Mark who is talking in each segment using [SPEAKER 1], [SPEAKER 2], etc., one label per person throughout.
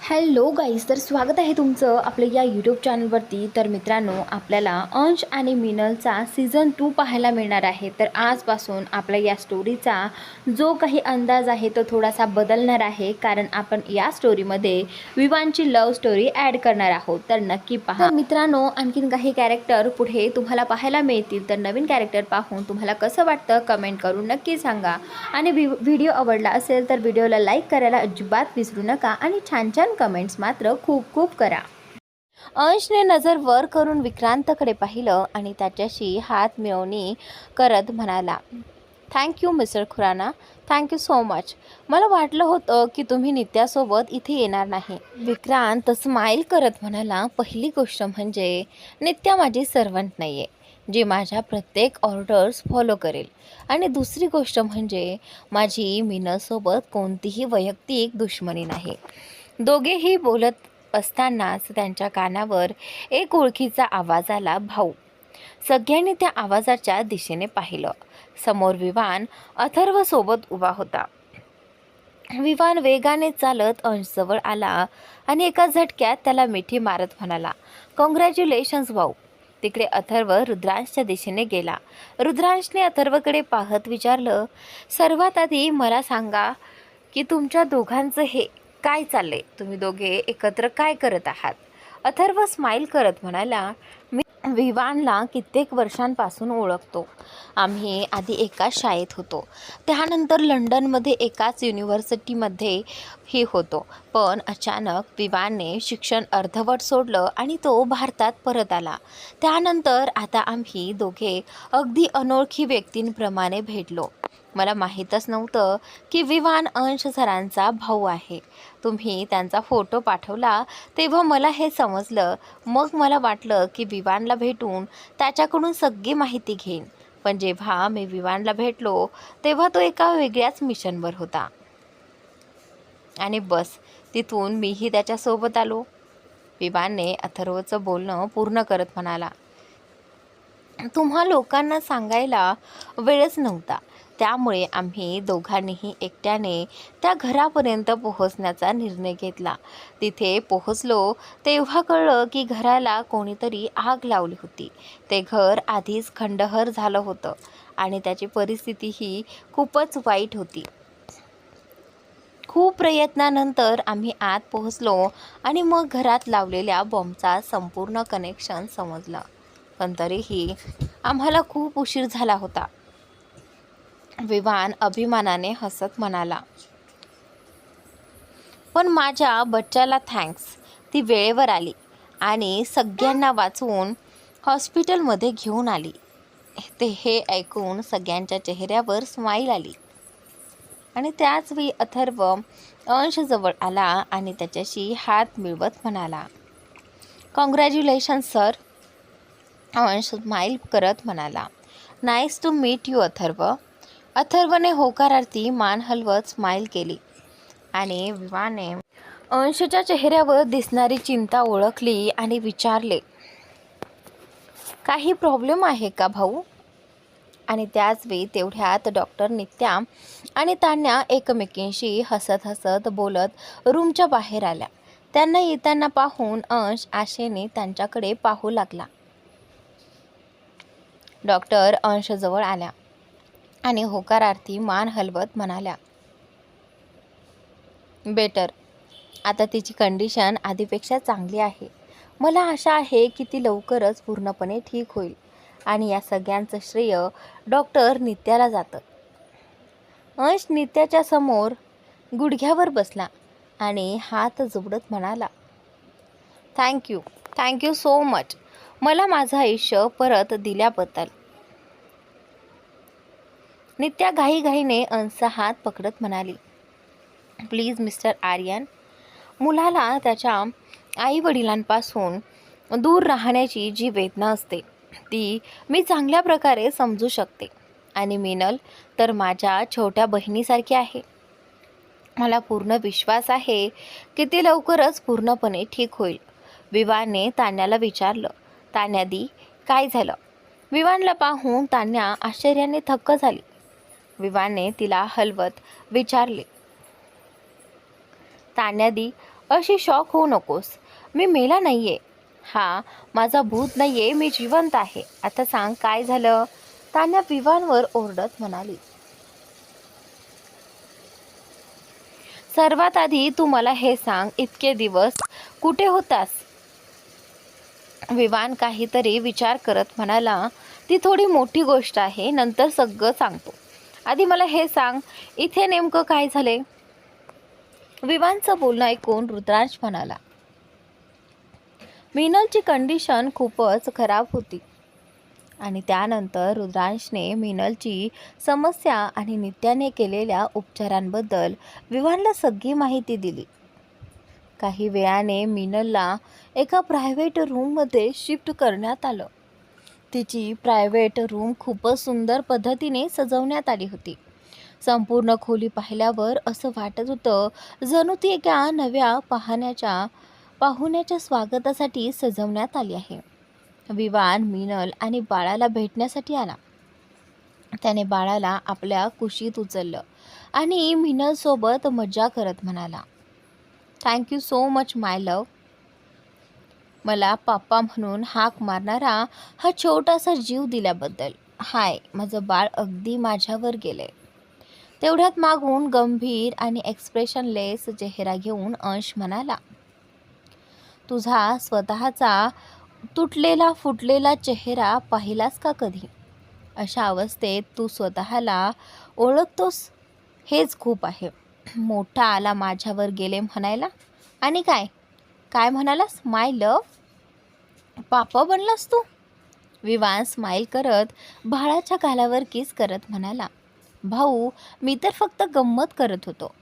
[SPEAKER 1] Hello guys, तर स्वागत आहे तुमचं आपल्या या यूट्यूब चॅनलवरती. तर मित्रांनो, आपल्याला अंश आणि मिनलचा सीझन 2 पाहायला मिळणार आहे. तर आजपासून आपल्या या स्टोरीचा जो काही अंदाज आहे तो थोडासा बदलणार आहे, कारण आपण या स्टोरीमध्ये विवानची लव्ह स्टोरी ॲड करणार आहोत. तर नक्की पहा. तर मित्रांनो, आणखीन काही कॅरेक्टर पुढे तुम्हाला पाहायला मिळतील. तर नवीन कॅरेक्टर पाहून तुम्हाला कसं वाटतं कमेंट करून नक्की सांगा. आणि व्हिडिओ आवडला असेल तर व्हिडिओला लाईक करायला अजिबात विसरू नका आणि छान छान कमेंट्स मात्र खूप खूप करा. अंशने नजर वर करून विक्रांतकडे पाहिलं आणि त्याच्याशी हात मिळवणी करत म्हणाला, thank you mister Khurana, thank you so. Much वाटलं होतं की तुम्ही नित्यासोबत इथे येणार नाही. विक्रांत स्माईल करत म्हणाला, पहिली गोष्ट म्हणजे नित्या माझी सर्वंट नाही आहे जी माझ्या प्रत्येक ऑर्डर्स फॉलो करेल, आणि दुसरी गोष्ट म्हणजे माझी मीनासोबत कोणतीही वैयक्तिक दुश्मनी नाही. दोघेही बोलत असतानाच त्यांच्या कानावर एक ओळखीचा आवाज आला, भाऊ. सगळ्यांनी त्या आवाजाच्या दिशेने पाहिलं. समोर विवान अथर्वसोबत उभा होता. विवान वेगाने चालत अंशजवळ आला आणि एका झटक्यात त्याला मिठी मारत म्हणाला, कॉंग्रॅच्युलेशन्स भाऊ. तिकडे अथर्व रुद्रांशच्या दिशेने गेला. रुद्रांशने अथर्वकडे पाहत विचारलं, सर्वात आधी मला सांगा की तुमच्या दोघांचं हे काय चाललंय? तुम्ही दोघे एकत्र काय करत आहात? अथर्व स्माईल करत म्हणाला, मी विवानला कित्येक वर्षांपासून ओळखतो. आम्ही आधी एकाच शाळेत होतो, त्यानंतर लंडनमध्ये एकाच युनिव्हर्सिटीमध्ये ही होतो. पण अचानक विवानने शिक्षण अर्धवट सोडलं आणि तो भारतात परत आला. त्यानंतर आता आम्ही दोघे अगदी अनोळखी व्यक्तींप्रमाणे भेटलो. मला माहीतच नव्हतं की विवान अंश सरांचा भाऊ आहे. तुम्ही त्यांचा फोटो पाठवला तेव्हा मला हे समजलं. मग मला वाटलं की विवानला भेटून त्याच्याकडून सगळी माहिती घेईन. पण जेव्हा मी विवानला भेटलो तेव्हा तो एका वेगळ्याच मिशनवर होता आणि बस तिथून मीही त्याच्यासोबत आलो. विवानने अथर्वचं बोलणं पूर्ण करत म्हणाला, तुम्हा लोकांना सांगायला वेळच नव्हता, त्यामुळे आम्ही दोघांनीही एकट्याने त्या घरापर्यंत पोहोचण्याचा निर्णय घेतला. तिथे पोहोचलो तेव्हा कळलं की घराला कोणीतरी आग लावली होती. ते घर आधीच खंडहर झालं होतं आणि त्याची परिस्थितीही खूपच वाईट होती. खूप प्रयत्नानंतर आम्ही आत पोहोचलो आणि मग घरात लावलेल्या बॉम्बचा संपूर्ण कनेक्शन समजलं. पण तरीही आम्हाला खूप उशीर झाला होता. विवान अभिमानाने हसत म्हणाला, पण माझ्या बच्च्याला थँक्स. ती वेळेवर आली आणि सगळ्यांना वाचवून हॉस्पिटलमध्ये घेऊन आली. हे ऐकून सगळ्यांच्या चेहऱ्यावर स्माईल आली आणि त्याच वेळी अथर्व अंशजवळ आला आणि त्याच्याशी हात मिळवत म्हणाला, कॉंग्रॅच्युलेशन्स सर. अंश स्माईल करत म्हणाला, nice to meet you Atharva. अथर्वने होकारार्थी मान हलवत स्माईल केली आणि विवाने अंशच्या चेहऱ्यावर दिसणारी चिंता ओळखली आणि विचारले, काही प्रॉब्लेम आहे का भाऊ? आणि त्याचवेळी तेवढ्यात डॉक्टर नित्या आणि तान्या एकमेकींशी हसत हसत बोलत रूमच्या बाहेर आल्या. त्यांना येताना पाहून अंश आशेने त्यांच्याकडे पाहू लागला. डॉक्टर अंशजवळ आल्या आणि होकारार्थी मान हलवत म्हणाल्या, बेटर. आता तिची कंडिशन आधीपेक्षा चांगली आहे. मला आशा आहे की ती लवकरच पूर्णपणे ठीक होईल आणि या सगळ्यांचं श्रेय डॉक्टर नित्याला जातं. अंश नित्याच्या समोर गुडघ्यावर बसला आणि हात जोडत म्हणाला, थँक्यू सो मच मला माझं आयुष्य परत दिल्याबद्दल. नित्या घाईघाईने अंशचा हात पकडत म्हणाली, प्लीज मिस्टर आर्यन. मुलाला त्याच्या आईवडिलांपासून दूर राहण्याची जी वेदना असते ती मी चांगल्या प्रकारे समजू शकते. आणि मिनल तर माझ्या छोट्या बहिणीसारखी आहे. मला पूर्ण विश्वास आहे की ती लवकरच पूर्णपणे ठीक होईल. विवानने तान्याला विचारलं, तान्यादी काय झालं? विवानला पाहून तान्या आश्चर्याने थक्क झाली. विवानने तिला हलवत विचारले, तान्यादी अशी शॉक होऊ नकोस. मी मेला नाहीये. हा माझा भूत नाहीये, मी जिवंत आहे. आता सांग काय झालं. तान्या विवानवर ओरडत म्हणाली. सर्वात आधी तू मला हे सांग, इतके दिवस कुठे होतास. विवान काहीतरी विचार करत म्हणाला. ती थोडी मोठी गोष्ट आहे, नंतर सगळं सांगतो. आधी मला हे सांग, इथे नेमकं काय झाले. विवानचं बोलणं ऐकून रुद्रांश म्हणाला. मीनलची कंडिशन खूपच खराब होती आणि त्यानंतर रुद्रांशने मीनलची समस्या आणि नित्याने केलेल्या उपचारांबद्दल विवानला सगळी माहिती दिली. काही वेळाने मीनलला एका प्रायव्हेट रूममध्ये शिफ्ट करण्यात आलं. तिची प्रायव्हेट रूम खूपच सुंदर पद्धतीने सजवण्यात आली होती. संपूर्ण खोली पाहिल्यावर असं वाटत होतं जणू ती एका नव्या पाहुण्याच्या स्वागतासाठी सजवण्यात आली आहे. विवान मीनल आणि बाळाला भेटण्यासाठी आला. त्याने बाळाला आपल्या कुशीत उचललं आणि मीनलसोबत मज्जा करत म्हणाला, थँक्यू सो मच माय लव. मला पप्पा म्हणून हाक मारणारा हा छोटासा जीव दिल्याबद्दल. हाय, माझं बाळ अगदी माझ्यावर गेले. तेवढ्यात मागून गंभीर आणि एक्सप्रेशनलेस चेहरा घेऊन अंश म्हणाला, तुझा स्वतःचा तुटलेला फुटलेला चेहरा पाहिलास का कधी. अशा अवस्थेत तू स्वतःला ओळखतोस हेच खूप आहे. मोठा आला माझ्यावर गेले म्हणायला. आणि काय काय म्हणालास, माय लव. पापा बनलास तू. विवान स्माईल करत बाळाच्या गालावर किस करत म्हणाला, भाऊ मी तर फक्त गंमत करत होतो.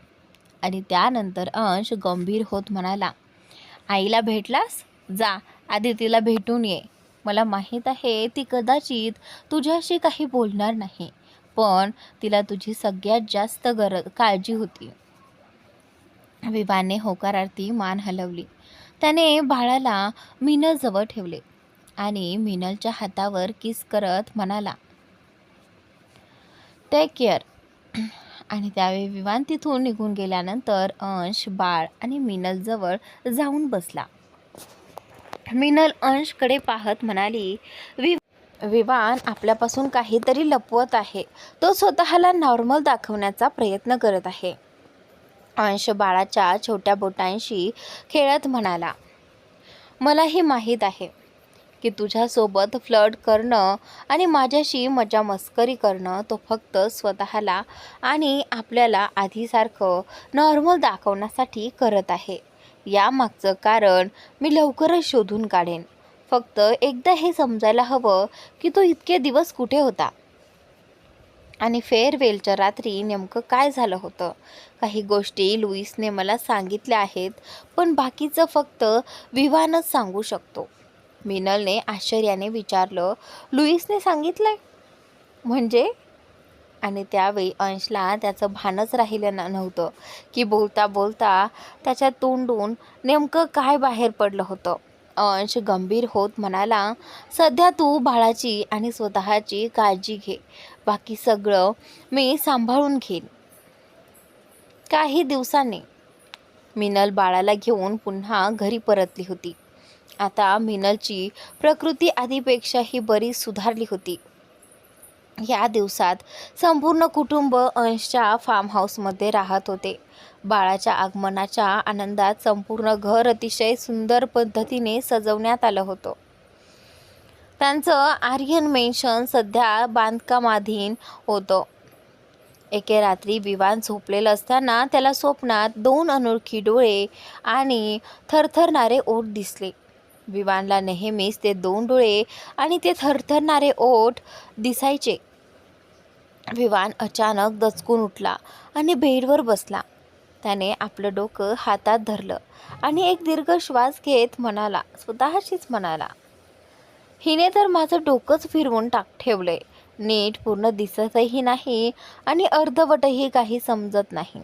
[SPEAKER 1] आणि त्यानंतर अंश गंभीर होत म्हणाला, आईला भेटलास. जा आधी तिला भेटून ये. मला माहीत आहे ती कदाचित तुझ्याशी काही बोलणार नाही, पण तिला तुझी सगळ्यात जास्त काळजी होती. विवानने होकारार्थी मान हलवली. त्याने बाळाला मीनलजवळ ठेवले आणि मीनलच्या हातावर किस करत म्हणाला, टेक केअर. आणि त्यावेळी विवान तिथून निघून गेल्यानंतर अंश बाळ आणि मीनलजवळ जाऊन बसला. मीनल अंशकडे पाहत म्हणाली, विवान आपल्यापासून काहीतरी लपवत आहे. तो स्वतःला नॉर्मल दाखवण्याचा प्रयत्न करत आहे. अंश बाळाच्या छोट्या बोटांशी खेळत म्हणाला, मलाही माहीत आहे की तुझ्यासोबत फ्लर्ट करणं आणि माझ्याशी मजा मस्करी करणं तो फक्त स्वतःला आणि आपल्याला आधीसारखं नॉर्मल दाखवण्यासाठी करत आहे. यामागचं कारण मी लवकरच शोधून काढेन. फक्त एकदा हे समजायला हवं की तो इतके दिवस कुठे होता आणि फेअरवेलच्या रात्री नेमकं काय झालं होतं. काही गोष्टी लुईसने मला सांगितल्या आहेत, पण बाकीचं फक्त विवानच सांगू शकतो. मीनलने आश्चर्याने विचारलं, लुईसने सांगितलंय म्हणजे. आणि त्यावेळी अंशला त्याचं भानच राहिलं नव्हतं की बोलता बोलता त्याच्या तोंडून नेमकं काय बाहेर पडलं होतं. अंश गंभीर होत म्हणाला, सध्या तू बाळाची आणि स्वतःची काळजी घे. बाकी सगळं मी सांभाळून घेईन. काही दिवसांनी मीनल बाळाला घेऊन पुन्हा घरी परतली होती. आता मीनलची प्रकृती आधीपेक्षाही बरीच सुधारली होती. या दिवसात संपूर्ण कुटुंब अंशच्या फार्म हाऊसमध्ये राहत होते. बाळाच्या आगमनाच्या आनंदात संपूर्ण घर अतिशय सुंदर पद्धतीने सजवण्यात आलं होतं. त्यांचं आर्यन मेन्शन सध्या बांधकामाधीन होतं. एके रात्री विवान झोपलेलं असताना त्याला स्वप्नात 2 अनोळखी डोळे आणि थरथरणारे ओठ दिसले. विवानला नेहमीच ते 2 डोळे आणि ते थरथरणारे ओठ दिसायचे. विवान अचानक दचकून उठला आणि बेडवर बसला. त्याने आपलं डोकं हातात धरलं आणि एक दीर्घ श्वास घेत म्हणाला, स्वतःशीच म्हणाला, हिने तर माझं डोकंच फिरवून ठेवलंय. नीट पूर्ण दिसतही नाही आणि अर्धवटही काही समजत नाही.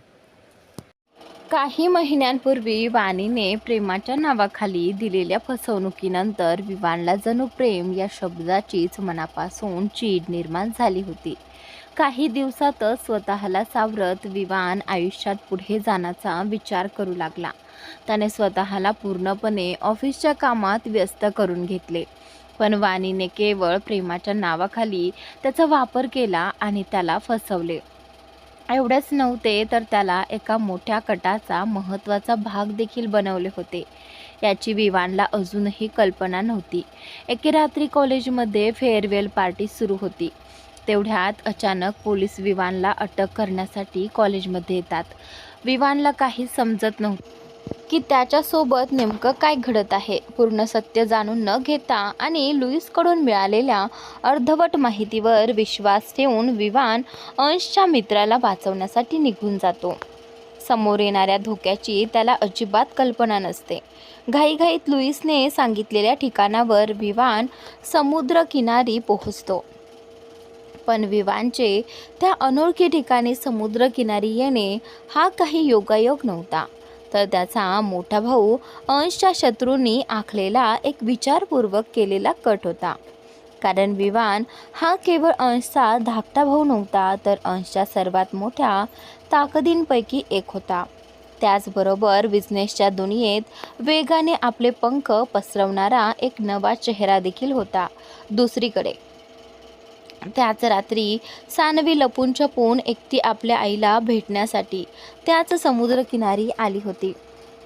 [SPEAKER 1] काही महिन्यांपूर्वी वाणीने प्रेमाच्या नावाखाली दिलेल्या फसवणुकीनंतर विवानला जणू प्रेम या शब्दाचीच मनापासून चीड निर्माण झाली होती. काही दिवसातच स्वतःला सावरत विवान आयुष्यात पुढे जाण्याचा विचार करू लागला. त्याने स्वतःला पूर्णपणे ऑफिसच्या कामात व्यस्त करून घेतले. पण वाणीने केवळ प्रेमाच्या नावाखाली त्याचा वापर केला आणि त्याला फसवले. एवढेच नव्हते तर त्याला एका मोठ्या कटाचा महत्त्वाचा भाग देखील बनवले होते. याची विवानला अजूनही कल्पना नव्हती. एके रात्री कॉलेजमध्ये फेअरवेल पार्टी सुरू होती. तेवढ्यात अचानक पोलीस विवानला अटक करण्यासाठी कॉलेजमध्ये येतात. विवानला काहीच समजत नव्हतं की त्याच्यासोबत नेमकं काय घडत आहे. पूर्ण सत्य जाणून न घेता आणि लुईसकडून मिळालेल्या अर्धवट माहितीवर विश्वास ठेवून विवान अंशच्या मित्राला वाचवण्यासाठी निघून जातो. समोर येणाऱ्या धोक्याची त्याला अजिबात कल्पना नसते. घाईघाईत लुईसने सांगितलेल्या ठिकाणावर विवान समुद्रकिनारी पोहोचतो. पण विवानचे त्या अनोळखी ठिकाणी समुद्रकिनारी येणे हा काही योगायोग नव्हता, तर त्याचा मोठा भाऊ अंशच्या शत्रूंनी आखलेला एक विचारपूर्वक केलेला कट होता. कारण विवान हा केवळ अंशचा धाकटा भाऊ नव्हता, तर अंशच्या सर्वात मोठ्या ताकदींपैकी एक होता. त्याचबरोबर बिझनेसच्या दुनियेत वेगाने आपले पंख पसरवणारा एक नवा चेहरा देखील होता. दुसरीकडे त्याच रात्री सानवी लपून छपून एकटी आपल्या आईला भेटण्यासाठी त्याच समुद्रकिनारी आली होती.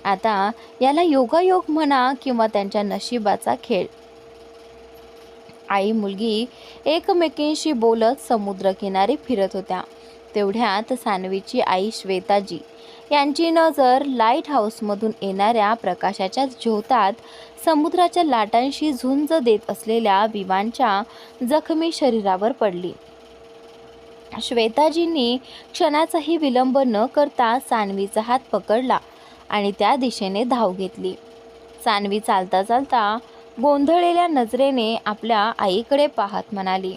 [SPEAKER 1] आता याला योगायोग म्हणा किंवा त्यांच्या नशिबाचा खेळ. आई मुलगी एकमेकींशी बोलत समुद्रकिनारी फिरत होत्या. तेवढ्यात सानवीची आई श्वेताजी यांची नजर लाईट हाऊसमधून येणाऱ्या प्रकाशाच्या झोतात समुद्राच्या लाटांशी झुंज देत असलेल्या विवानच्या जखमी शरीरावर पडली. श्वेताजींनी क्षणाचाही विलंब न करता सानवीचा हात पकडला आणि त्या दिशेने धाव घेतली. सानवी चालता चालता गोंधळलेल्या नजरेने आपल्या आईकडे पाहत म्हणाली,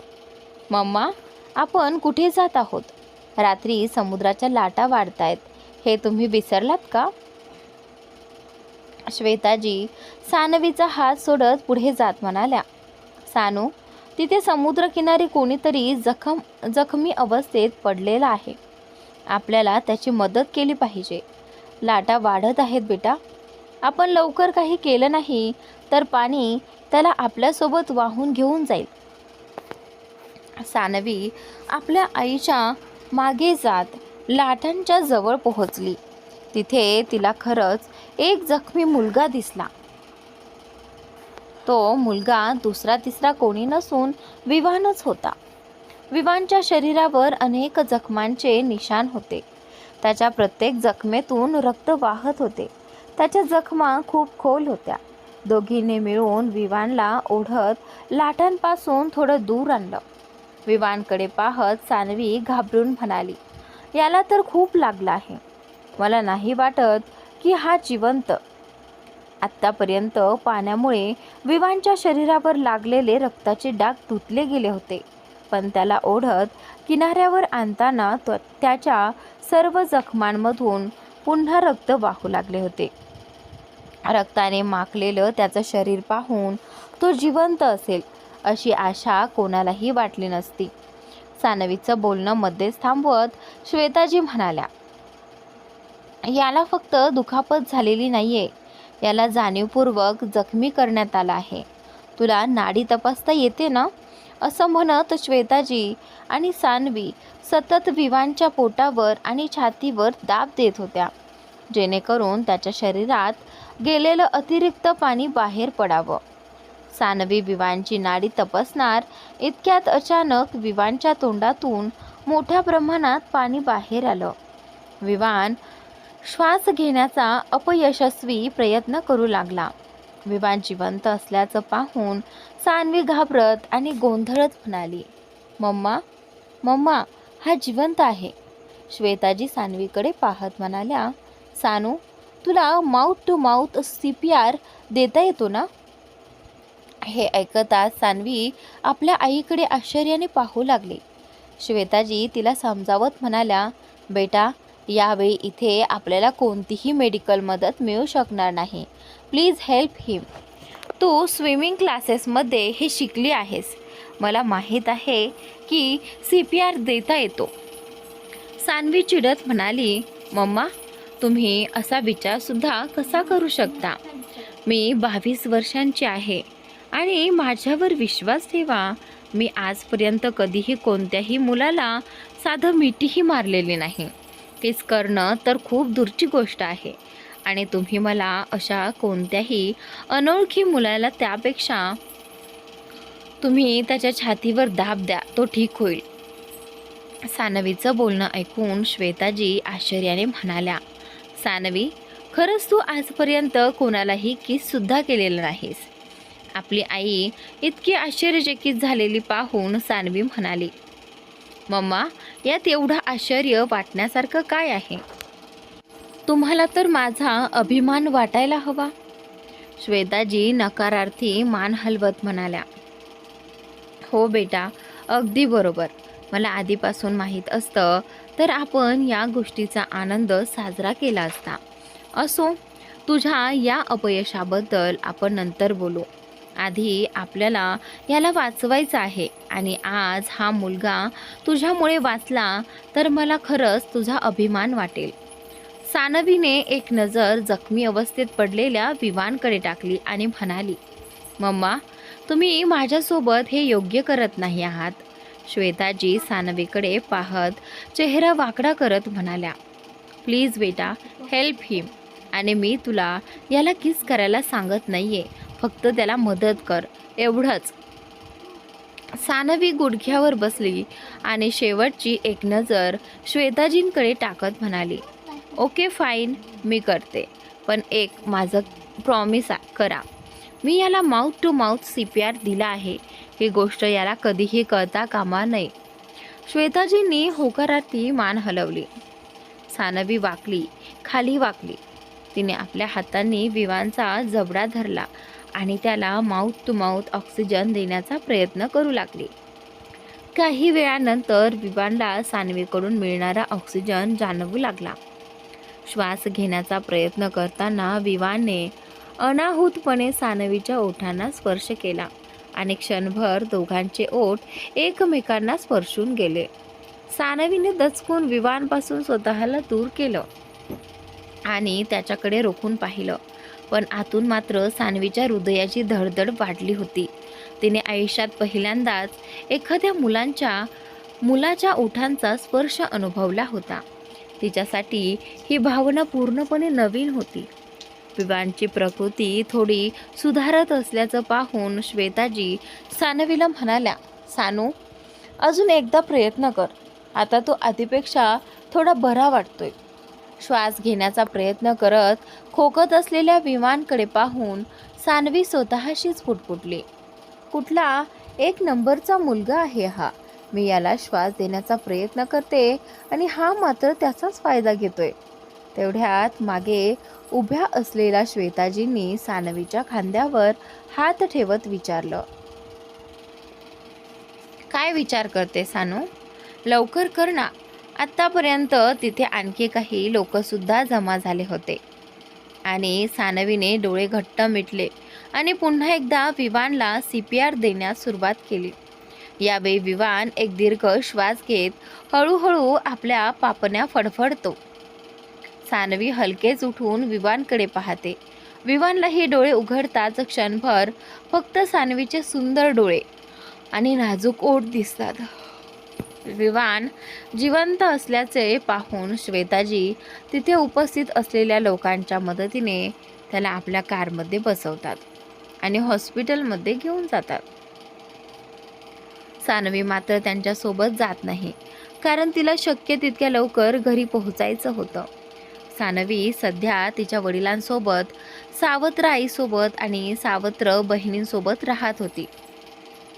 [SPEAKER 1] मम्मा, आपण कुठे जात आहोत? रात्री समुद्राच्या लाटा वाढतायत, हे तुम्ही विसरलात का? श्वेताजी सानवीचा हात सोडत पुढे जात म्हणाल्या, सानू, तिथे समुद्रकिनारी कोणीतरी जखमी अवस्थेत पडलेला आहे. आपल्याला त्याची मदत केली पाहिजे. लाटा वाढत आहेत बेटा. आपण लवकर काही केलं नाही तर पाणी त्याला आपल्यासोबत वाहून घेऊन जाईल. सानवी आपल्या आईच्या मागे जात लाटांच्या जवळ पोहोचली. तिथे तिला खरंच एक जखमी मुलगा दिसला. तो मुलगा दुसरा तिसरा कोणी नसून विवानच होता. विवानच्या शरीरावर अनेक जखमांचे निशाण होते. त्याच्या प्रत्येक जखमेतून रक्त वाहत होते. त्याच्या जखमा खूप खोल होत्या. दोघींनी मिळून विवानला ओढत लाटांपासून थोडं दूर आणलं. विवानकडे पाहत सानवी घाबरून म्हणाली, याला तर खूप लागलं आहे. मला नाही वाटत की हा जिवंत. आत्तापर्यंत पाण्यामुळे विवानच्या शरीरावर लागलेले रक्ताचे डाग धुतले गेले होते, पण त्याला ओढत किनाऱ्यावर आणताना त्याच्या सर्व जखमांमधून पुन्हा रक्त वाहू लागले होते. रक्ताने माखलेलं त्याचं शरीर पाहून तो जिवंत असेल अशी आशा कोणालाही वाटली नसती. सानवीचं बोलणं मध्येच थांबवत श्वेताजी म्हणाल्या, याला फक्त दुखापत झालेली नाहीये, याला जाणीवपूर्वक जखमी करण्यात आला आहे. तुला नाडी तपासता येते ना? असं म्हणत श्वेताजी आणि सानवी सतत विवानच्या पोटावर आणि छातीवर दाब देत होत्या, जेणेकरून त्याच्या शरीरात गेलेलं अतिरिक्त पाणी बाहेर पडावं. सानवी विवानची नाडी तपासणार इतक्यात अचानक विवानच्या तोंडातून मोठ्या प्रमाणात पाणी बाहेर आलं. विवान श्वास घेण्याचा अपयशस्वी प्रयत्न करू लागला. विवान जिवंत असल्याचं पाहून सानवी घाबरत आणि गोंधळत म्हणाली, मम्मा, मम्मा, हा जिवंत आहे. श्वेताजी सानवीकडे पाहत म्हणाल्या, सानू, तुला माउथ टू माउथ CPR देता येतो ना? हे ऐकताच सानवी आपल्या आईकडे आश्चर्याने पाहू लागली. श्वेताजी तिला समजावत म्हणाल्या, बेटा, यावेळी इथे आपल्याला कोणतीही मेडिकल मदत मिळू शकणार नाही. Please help him. तू स्विमिंग क्लासेसमध्ये हे शिकली आहेस. मला माहीत आहे की CPR देता येतो. सानवी चिडत म्हणाली, मम्मा, तुम्ही असा विचारसुद्धा कसा करू शकता? मी 22 वर्षांची आहे आणि माझ्यावर विश्वास ठेवा. मी आजपर्यंत कधीही कोणत्याही मुलाला साधं मिठीही मारलेली नाही. किस करणं तर खूप दूरची गोष्ट आहे आणि तुम्ही मला अशा कोणत्याही अनोळखी मुलाला त्यापेक्षा तुम्ही त्याच्या छातीवर दाब द्या, तो ठीक होईल. सानवीचं बोलणं ऐकून श्वेताजी आश्चर्याने म्हणाल्या, सानवी, खरंच तू आजपर्यंत कोणालाही किससुद्धा केलेलं नाहीस. आपली आई इतकी आश्चर्यचकित झालेली पाहून सानवी म्हणाली, मम्मा, यात एवढं आश्चर्य वाटण्यासारखं काय आहे? तुम्हाला तर माझा अभिमान वाटायला हवा. श्वेताजी नकारार्थी मान हलवत म्हणाल्या, हो बेटा, अगदी बरोबर. मला आधीपासून माहीत असतं तर आपण या गोष्टीचा आनंद साजरा केला असता. असो, तुझ्या या अपयशाबद्दल आपण नंतर बोलू. आधी आपल्याला याला वाचवायचं आहे आणि आज हा मुलगा तुझ्यामुळे वाचला तर मला खरंच तुझा अभिमान वाटेल. सानवीने एक नजर जखमी अवस्थेत पडलेल्या विवानकडे टाकली आणि म्हणाली, मम्मा, तुम्ही माझ्यासोबत हे योग्य करत नाही आहात. श्वेताजी सानवीकडे पाहत चेहरा वाकडा करत म्हणाल्या, प्लीज बेटा, हेल्प हिम. आणि मी तुला याला किस करायला सांगत नाहीये, फक्त त्याला मदत कर, एवढंच. सानवी गुडघ्यावर बसली आणि शेवटची एक नजर श्वेताजींकडे टाकत म्हणाली, ओके फाईन, मी करते. पण एक माझं प्रॉमिस करा. मी याला माउथ टू माउथ CPR दिला आहे. ही गोष्ट याला कधीही कळता कामा नये. श्वेताजींनी होकारार्थी मान हलवली. सानवी खाली वाकली. तिने आपल्या हातांनी विवानचा जबडा धरला आणि त्याला माउथ टू माउथ ऑक्सिजन देण्याचा प्रयत्न करू लागली. काही वेळानंतर विवानला सानवीकडून मिळणारा ऑक्सिजन जाणवू लागला. श्वास घेण्याचा प्रयत्न करताना विवानने अनाहूतपणे सानवीच्या ओठांना स्पर्श केला आणि क्षणभर दोघांचे ओठ एकमेकांना स्पर्शून गेले. सानवीने दचकून विवानपासून स्वतःला दूर केलं आणि त्याच्याकडे रोखून पाहिलं. पण आतून मात्र सानवीच्या हृदयाची धडधड वाढली होती. तिने आयुष्यात पहिल्यांदाच एखाद्या मुलाच्या ओठांचा स्पर्श अनुभवला होता. तिच्यासाठी ही भावना पूर्णपणे नवीन होती. विवानची प्रकृती थोडी सुधारत असल्याचं पाहून श्वेताजी सानवीला म्हणाल्या, सानू, अजून एकदा प्रयत्न कर. आता तो आधीपेक्षा थोडा बरा वाटतोय. श्वास घेण्याचा प्रयत्न करत खोकत असलेल्या विमानकडे पाहून सानवी स्वतःशीच पुटपुटली, कुठला एक नंबरचा मुलगा आहे हा. मी याला श्वास देण्याचा प्रयत्न करते आणि हा मात्र त्याचाच फायदा घेतोय. तेवढ्यात मागे उभ्या असलेल्या श्वेताजींनी सानवीच्या खांद्यावर हात ठेवत विचारलं, काय विचार करते सानू? लवकर कर ना. आत्तापर्यंत तिथे आणखी काही लोकसुद्धा जमा झाले होते आणि सानवीने डोळे घट्ट मिटले आणि पुन्हा एकदा विवानला CPR देण्यास सुरुवात केली. यावेळी विवान एक दीर्घ श्वास घेत हळूहळू आपल्या पापण्या फडफडतो. सानवी हलकेच उठून विवानकडे पाहते. विवानलाही डोळे उघडताच क्षणभर फक्त सानवीचे सुंदर डोळे आणि नाजूक ओठ दिसतात. विवान जिवंत असल्याचे पाहून श्वेताजी तिथे उपस्थित असलेल्या लोकांच्या मदतीने त्याला आपल्या कारमध्ये बसवतात आणि हॉस्पिटलमध्ये घेऊन जातात. सानवी मात्र त्यांच्यासोबत जात नाही, कारण तिला शक्य तितक्या लवकर घरी पोहोचायचं होतं. सानवी सध्या तिच्या वडिलांसोबत, सावत्र आईसोबत आणि सावत्र बहिणींसोबत राहत होती.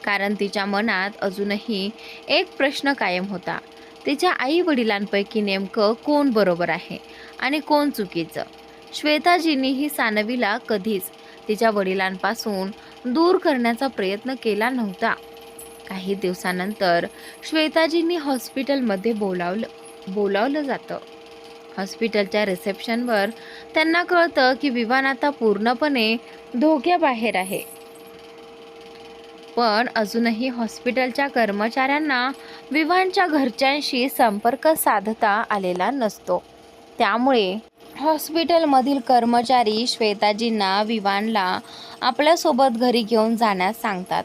[SPEAKER 1] कारण तिच्या मनात अजूनही एक प्रश्न कायम होता, तिच्या आई वडिलांपैकी नेमकं कोण बरोबर आहे आणि कोण चुकीचं. श्वेताजींनीही सानवीला कधीच तिच्या वडिलांपासून दूर करण्याचा प्रयत्न केला नव्हता. काही दिवसानंतर श्वेताजींनी हॉस्पिटलमध्ये बोलावलं जातं. हॉस्पिटलच्या रिसेप्शनवर त्यांना कळतं की विवान आता पूर्णपणे धोक्याबाहेर आहे. पण अजूनही हॉस्पिटलच्या कर्मचाऱ्यांना विवानच्या घरच्यांशी संपर्क साधता आलेला नसतो. त्यामुळे हॉस्पिटलमधील कर्मचारी श्वेताजींना विवानला आपल्यासोबत घरी घेऊन जाण्यास सांगतात.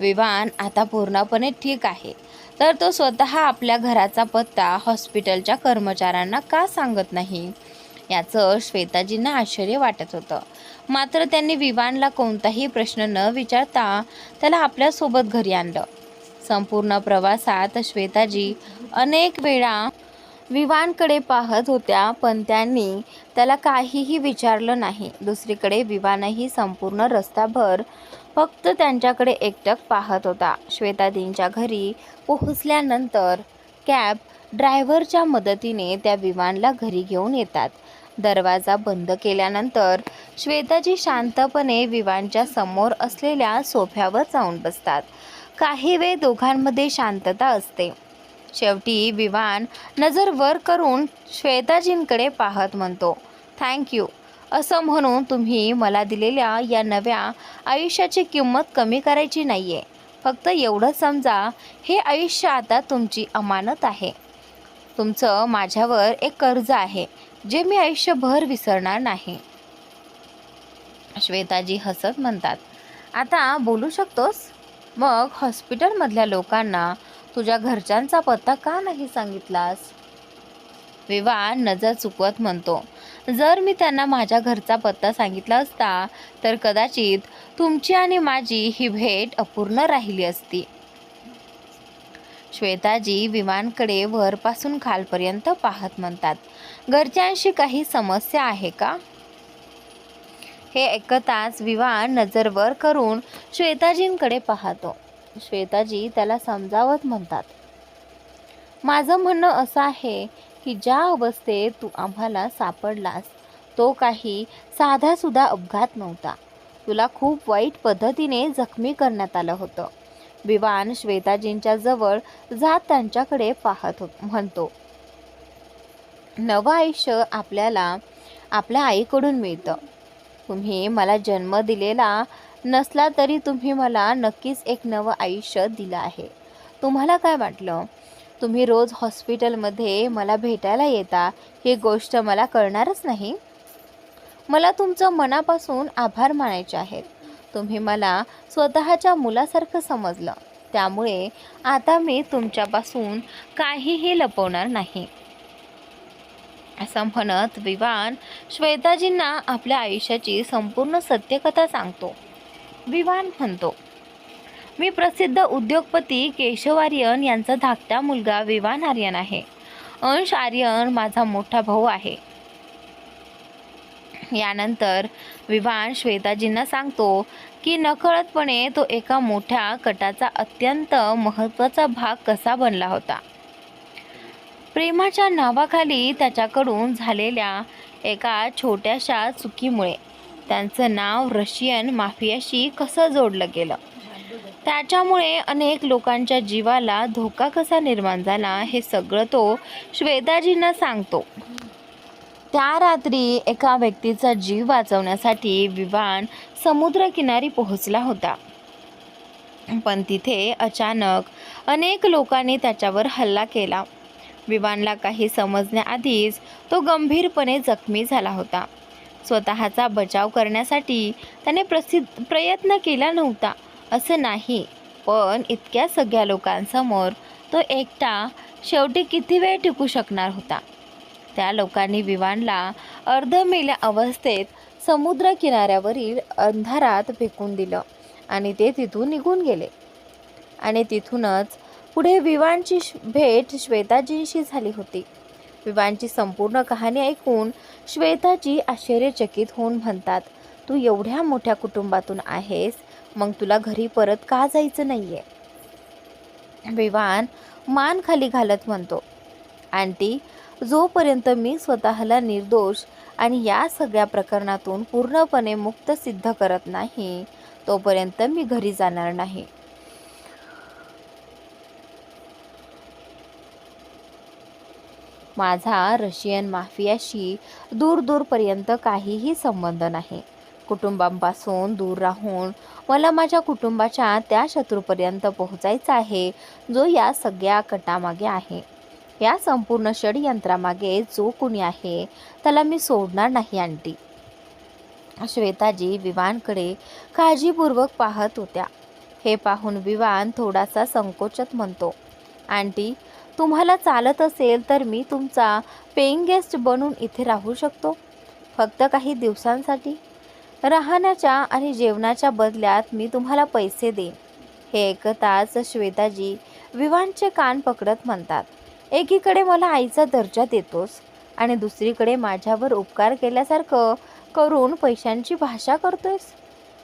[SPEAKER 1] विवान आता पूर्णपणे ठीक आहे, तर तो स्वतः आपल्या घराचा पत्ता हॉस्पिटलच्या कर्मचाऱ्यांना का सांगत नाही, याचं श्वेताजींना आश्चर्य वाटत होतं. मात्र त्यांनी विवानला कोणताही प्रश्न न विचारता त्याला आपल्यासोबत घरी आणलं. संपूर्ण प्रवासात श्वेताजी अनेक वेळा विवानकडे पाहत होत्या, पण त्यांनी त्याला काहीही विचारलं नाही. दुसरीकडे विवानही संपूर्ण रस्ताभर फक्त त्यांच्याकडे एकटक पाहत होता. श्वेताजींच्या घरी पोहोचल्यानंतर कॅब ड्रायव्हरच्या मदतीने त्या विवानला घरी घेऊन येतात. दरवाजा बंद केल्यानंतर श्वेताजी शांतपणे विवानच्या समोर असलेल्या सोफ्यावर जाऊन बसतात. काही वेळ दोघांमध्ये शांतता असते. शेवटी विवान नजर वर करून श्वेताजींकडे पाहत म्हणतो, थँक्यू. असं म्हणून तुम्ही मला दिलेल्या या नव्या आयुष्याची किंमत कमी करायची नाही आहे. फक्त एवढं समजा, हे आयुष्य आता तुमची अमानत आहे. तुमचं माझ्यावर एक कर्ज आहे, जे मी आयुष्यभर विसरणार नाही. श्वेताजी हसत म्हणतात, आता बोलू शकतोस? मग हॉस्पिटलमधल्या लोकांना तुझ्या घरच्यांचा पत्ता का नाही सांगितलास? विवान नजर चुकवत म्हणतो, जर मी त्यांना माझ्या घरचा पत्ता सांगितला असता तर कदाचित तुमची आणि माझी ही भेट अपूर्ण राहिली असती. श्वेताजी विवानकडे वरपासून खालपर्यंत पाहत म्हणतात, घरच्यांशी काही समस्या आहे का? हे ऐकताच विवान नजर वर करून श्वेताजींकडे पाहतो. श्वेताजी त्याला समजावत म्हणतात, माझं म्हणणं असं आहे की ज्या अवस्थेत तू आम्हाला सापडलास तो काही साधासुद्धा अपघात नव्हता. तुला खूप वाईट पद्धतीने जखमी करण्यात आलं होतं. विवान श्वेताजींच्या जवळ जात त्यांच्याकडे पाहत म्हणतो, नवं आयुष्य आपल्याला आपल्या आईकडून मिळतं. तुम्ही मला जन्म दिलेला नसला तरी तुम्ही मला नक्कीच एक नवं आयुष्य दिलं आहे. तुम्हाला काय वाटलं? तुम्ही रोज हॉस्पिटलमध्ये मला भेटायला येता ही गोष्ट मला कळणारच नाही? मला तुमचं मनापासून आभार मानायचे आहेत. तुम्ही मला स्वतःच्या मुलासारखं समजलं, त्यामुळे आता मी तुमच्यापासून काहीही लपवणार नाही. असं म्हणत विवान श्वेताजींना आपल्या आयुष्याची संपूर्ण सत्यकथा सांगतो. विवान म्हणतो, मी प्रसिद्ध उद्योगपती केशव आर्यन यांचा धाकटा मुलगा विवान आर्यन आहे. अंश आर्यन माझा मोठा भाऊ आहे. यानंतर विवान श्वेताजींना सांगतो की नकळतपणे तो एका मोठ्या कटाचा अत्यंत महत्त्वाचा भाग कसा बनला होता. प्रेमाच्या नावाखाली त्याच्याकडून झालेल्या एका छोट्याशा चुकीमुळे त्यांचं नाव रशियन माफियाशी कसं जोडलं गेलं, त्याच्यामुळे अनेक लोकांच्या जीवाला धोका कसा निर्माण झाला, हे सगळं तो श्वेताजींना सांगतो. त्या रात्री एका व्यक्तीचा जीव वाचवण्यासाठी विवान समुद्रकिनारी पोहोचला होता, पण तिथे अचानक अनेक लोकांनी त्याच्यावर हल्ला केला. विवानला काही समजण्याआधीच तो गंभीरपणे जखमी झाला होता. स्वतःचा बचाव करण्यासाठी त्याने प्रयत्न केला नव्हता असं नाही, पण इतक्या सगळ्या लोकांसमोर तो एकटा शेवटी किती वेळ टिकू शकणार होता. त्या लोकांनी विवानला अर्धमेल्या अवस्थेत समुद्र किनाऱ्यावरील अंधारात फेकून दिलं आणि ते तिथून निघून गेले. आणि तिथूनच पुढे विवानची भेट श्वेताजींशी झाली होती. विवानची संपूर्ण कहाणी ऐकून श्वेताजी आश्चर्यचकित होऊन म्हणतात, तू एवढ्या मोठ्या कुटुंबातून आहेस, मग तुला घरी परत का जायचं नाहीये? विवान मान खाली घालत म्हणतो, आंटी, जोपर्यंत मी स्वतःला निर्दोष आणि या सगळ्या प्रकरणातून पूर्णपणे मुक्त सिद्ध करत नाही तोपर्यंत मी घरी जाणार नाही. माझा रशियन माफियाशी दूरपर्यंत काहीही संबंध नाही. कुटुंबापासून दूर राहून मला माझ्या कुटुंबाच्या त्या शत्रूपर्यंत पोहोचायचं आहे जो या सगळ्या कटामागे आहे. या संपूर्ण षडयंत्रामागे जो कोणी आहे त्याला मी सोडणार नाही आंटी. श्वेताजी विवानकडे काळजीपूर्वक पाहत होत्या. हे पाहून विवान थोडासा संकोचत म्हणतो, आंटी, तुम्हाला चालत असेल तर मी तुमचा पेइंग गेस्ट बनून इथे राहू शकतो, फक्त काही दिवसांसाठी. राहण्याच्या आणि जेवणाच्या बदल्यात मी तुम्हाला पैसे देईन. हे ऐकताच श्वेताजी विवानचे कान पकडत म्हणतात, एकीकडे मला आईचा दर्जा देतोस आणि दुसरीकडे माझ्यावर उपकार केल्यासारखं करून पैशांची भाषा करतोयस.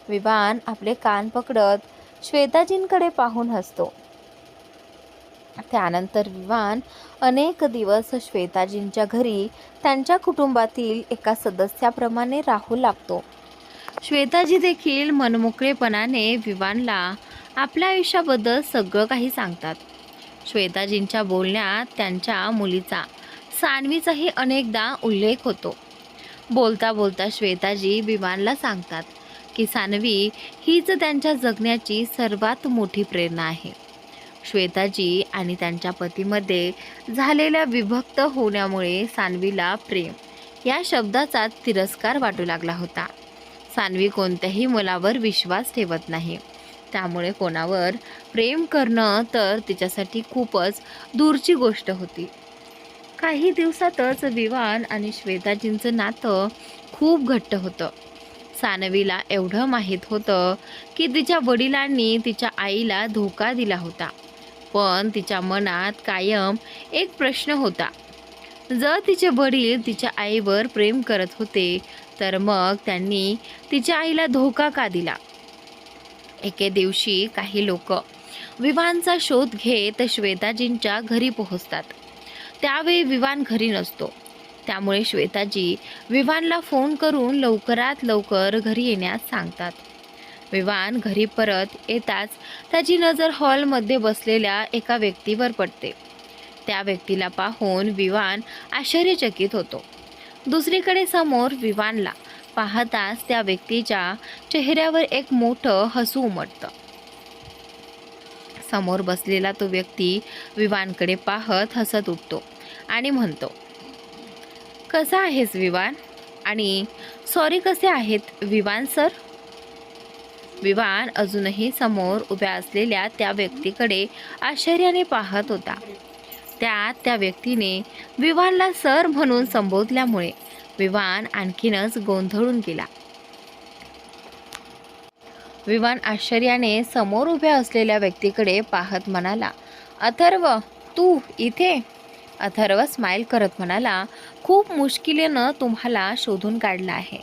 [SPEAKER 1] विवान आपले कान पकडत श्वेताजींकडे पाहून हसतो. त्यानंतर विवान अनेक दिवस श्वेताजींच्या घरी त्यांच्या कुटुंबातील एका सदस्याप्रमाणे राहू लागतो. श्वेताजी देखील मनमोकळेपणाने विवानला आपल्या आयुष्याबद्दल सगळं काही सांगतात. श्वेताजींच्या बोलण्यात त्यांच्या मुलीचा सान्वीचाही अनेकदा उल्लेख होतो. बोलता बोलता श्वेताजी विवानला सांगतात की सान्वी हीच त्यांच्या जगण्याची सर्वात मोठी प्रेरणा आहे. श्वेताजी आणि त्यांच्या पतीमध्ये झालेल्या विभक्त होण्यामुळे सान्वीला प्रेम या शब्दाचा तिरस्कार वाटू लागला होता. सान्वी कोणत्याही मुलावर विश्वास ठेवत नाही, त्यामुळे कोणावर प्रेम करणं तर तिच्यासाठी खूपच दूरची गोष्ट होती. काही दिवसातच विवान आणि श्वेताजींचं नातं खूप घट्ट होतं. सान्वीला एवढं माहीत होतं की तिच्या वडिलांनी तिच्या आईला धोका दिला होता, पण तिच्या मनात कायम एक प्रश्न होता. जर तिचे वडील तिच्या आईवर प्रेम करत होते तर मग त्यांनी तिच्या आईला धोका का दिला? एके दिवशी काही लोक विवानचा शोध घेत श्वेताजींच्या घरी पोहोचतात. त्यावेळी विवान घरी नसतो, त्यामुळे श्वेताजी विवानला फोन करून लवकरात लवकर घरी येण्यास सांगतात. विवान घरी परत येताच त्याची नजर हॉलमध्ये बसलेल्या एका व्यक्तीवर पडते. त्या व्यक्तीला पाहून विवान आश्चर्यचकित होतो. दुसरीकडे समोर विवानला पाहताच त्या व्यक्तीच्या चेहऱ्यावर एक मोठं हसू उमटतं. समोर बसलेला तो व्यक्ती विवानकडे पाहत हसत उठतो आणि म्हणतो, कसा आहेस विवान? आणि सॉरी, कसे आहेत विवान सर? विवान अजूनही समोर उभ्या असलेल्या त्या व्यक्तीकडे आश्चर्याने पाहत होता. त्या व्यक्तीने विवानला सर म्हणून संबोधल्यामुळे विवान आणखीनच गोंधळून गेला. विवान आश्चर्याने समोर उभ्या असलेल्या व्यक्तीकडे पाहत म्हणाला, अथर्व, तू इथे? अथर्व स्माईल करत म्हणाला, खूप मुश्किलीनं तुम्हाला शोधून काढलं आहे.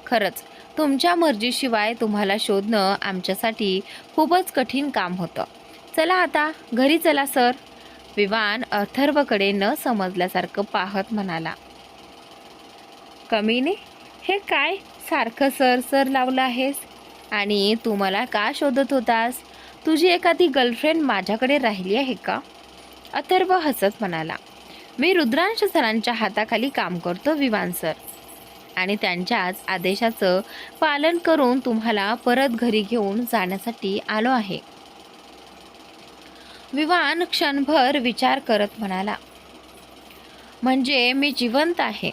[SPEAKER 1] खरंच तुमच्या मर्जीशिवाय तुम्हाला शोधणं आमच्यासाठी खूपच कठीण काम होतं. चला आता घरी चला सर. विवान अथर्वकडे न समजल्यासारखं पाहत म्हणाला, कमीने, हे काय सारखं सर सर लावलं आहेस? आणि तू मला का शोधत होतास? तुझी एखादी गर्लफ्रेंड माझ्याकडे राहिली आहे का? अथर्व हसत म्हणाला, मी रुद्रांश सरांच्या हाताखाली काम करतो विवान सर, आणि त्यांच्याच आदेशाचं पालन करून तुम्हाला परत घरी घेऊन जाण्यासाठी आलो आहे. विवान क्षणभर विचार करत म्हणाला, म्हणजे मी जिवंत आहे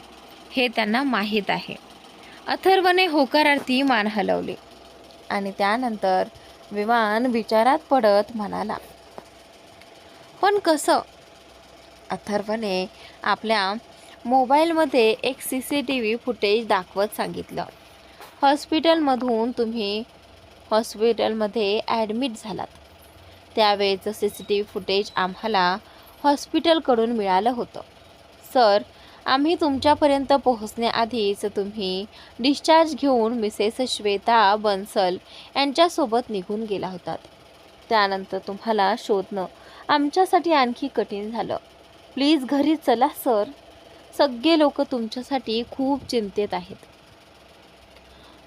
[SPEAKER 1] हे त्यांना माहीत आहे. अथर्वने होकारार्थी मान हलवली आणि त्यानंतर विवान विचारात पडत म्हणाला, पण कसं? अथर्वने आपल्या मोबाईलमध्ये एक CCTV फुटेज दाखवत सांगितलं, हॉस्पिटलमधून तुम्ही हॉस्पिटलमध्ये ॲडमिट झालात. त्यावेळेचं CCTV फुटेज आम्हाला हॉस्पिटलकडून मिळालं होतं. सर, आम्ही तुमच्यापर्यंत पोहोचण्याआधीच तुम्ही डिस्चार्ज घेऊन मिसेस श्वेता बन्सल यांच्यासोबत निघून गेला होतात. त्यानंतर तुम्हाला शोधणं आमच्यासाठी आणखी कठीण झालं. प्लीज घरी चला सर, सगळे लोक तुमच्यासाठी खूप चिंतेत आहेत.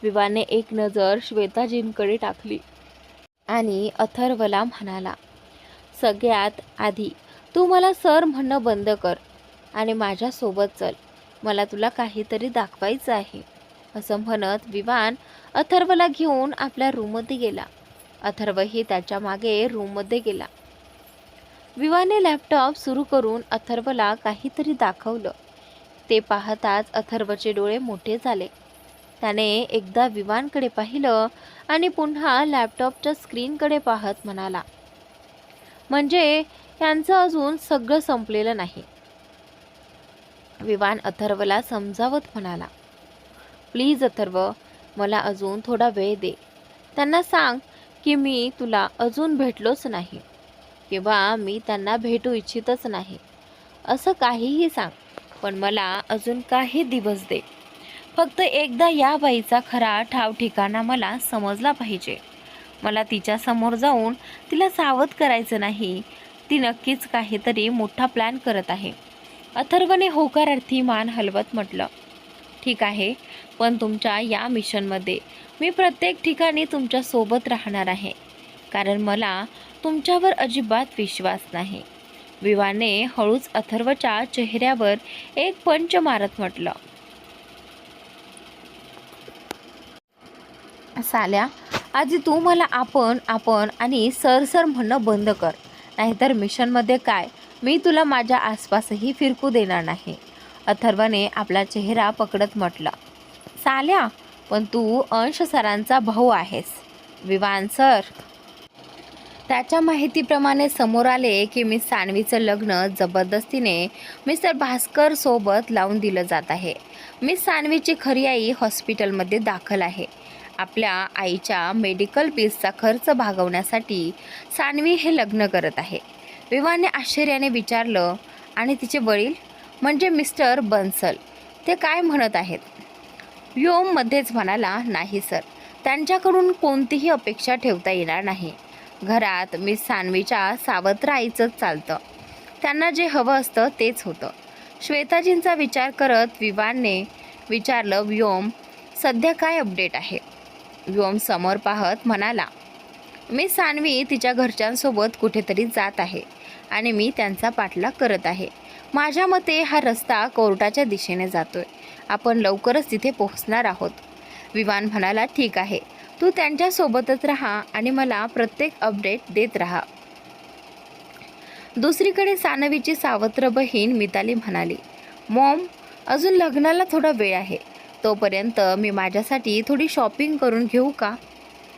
[SPEAKER 1] विवाने एक नजर श्वेताजींकडे टाकली आणि अथर्वला म्हणाला, सगळ्यात आधी तू मला सर म्हणणं बंद कर आणि माझ्यासोबत चल, मला तुला काहीतरी दाखवायचं आहे. असं म्हणत विवान अथर्वला घेऊन आपल्या रूममध्ये गेला. अथर्वही त्याच्या मागे रूममध्ये गेला. विवाने लॅपटॉप सुरू करून अथर्वला काहीतरी दाखवलं. ते पाहताच अथर्वचे डोळे मोठे झाले. त्याने एकदा विवानकडे पाहिलं आणि पुन्हा लॅपटॉपच्या स्क्रीनकडे पाहत म्हणाला, म्हणजे यांचं अजून सगळं संपलेलं नाही. विवान अथर्वला समजावत म्हणाला, प्लीज अथर्व, मला अजून थोडा वेळ दे. त्यांना सांग की मी तुला अजून भेटलोच नाही किंवा मी त्यांना भेटू इच्छितच नाही. असं काहीही सांग, पण मला अजून काही दिवस दे. फक्त एकदा या बाईचा खरा ठाव ठिकाणा मला समजला पाहिजे. मला तिच्या समोर जाऊन तिला सावध करायचं नाही. ती नक्कीच काहीतरी मोठा प्लॅन करत आहे. अथर्वने होकारार्थी मान हलवत म्हटलं, ठीक आहे, पण तुमच्या या मिशनमध्ये मी प्रत्येक ठिकाणी तुमच्या सोबत राहणार आहे, कारण मला तुमच्यावर अजिबात विश्वास नाही. विवाने हळूच अथर्वच्या चेहऱ्यावर एक पंच मारत म्हटलं, साल्या, आधी तू मला आपण आणि सर म्हणणं बंद कर, नाहीतर मिशनमध्ये काय मी तुला माझ्या आसपासही फिरकू देणार नाही. अथर्वने आपला चेहरा पकडत म्हटलं, साल्या, पण तू अंश सरांचा भाऊ आहेस. विवान सर त्याच्या माहितीप्रमाणे समोर आले की मिस सान्वीचं लग्न जबरदस्तीने मिस्टर भास्कर सोबत लावून दिलं जात आहे. मिस सान्वीची खरी आई हॉस्पिटलमध्ये दाखल आहे. आपल्या आईच्या मेडिकल बिल्सचा खर्च भागवण्यासाठी सान्वी हे लग्न करत आहे. विवाने आश्चर्याने विचारलं, आणि तिचे वडील म्हणजे मिस्टर बन्सल ते काय म्हणत आहेत? व्योम मध्येच म्हणाला, नाही सर, त्यांच्याकडून कोणतीही अपेक्षा ठेवता येणार नाही. घरात मिस सान्वीच्या सावत्र आईचंच चालतं. त्यांना जे हवं असतं तेच होतं. श्वेताजींचा विचार करत विवानने विचारलं, व्योम, सध्या काय अपडेट आहे? व्योम समोर पाहत म्हणाला, मिस सान्वी तिच्या घरच्यांसोबत कुठेतरी जात आहे आणि मी त्यांचा पाठलाग करत आहे. माझ्या मते हा रस्ता कोर्टाच्या दिशेने जातोय. आपण लवकरच तिथे पोहोचणार आहोत. विवान म्हणाला, ठीक आहे, तू त्यांच्यासोबतच राहा आणि मला प्रत्येक अपडेट देत राहा. दुसरीकडे सानवीची सावत्र बहीण मिताली म्हणाली, मॉम, अजून लग्नाला थोडा वेळ आहे. तोपर्यंत मी माझ्यासाठी थोडी शॉपिंग करून घेऊ का?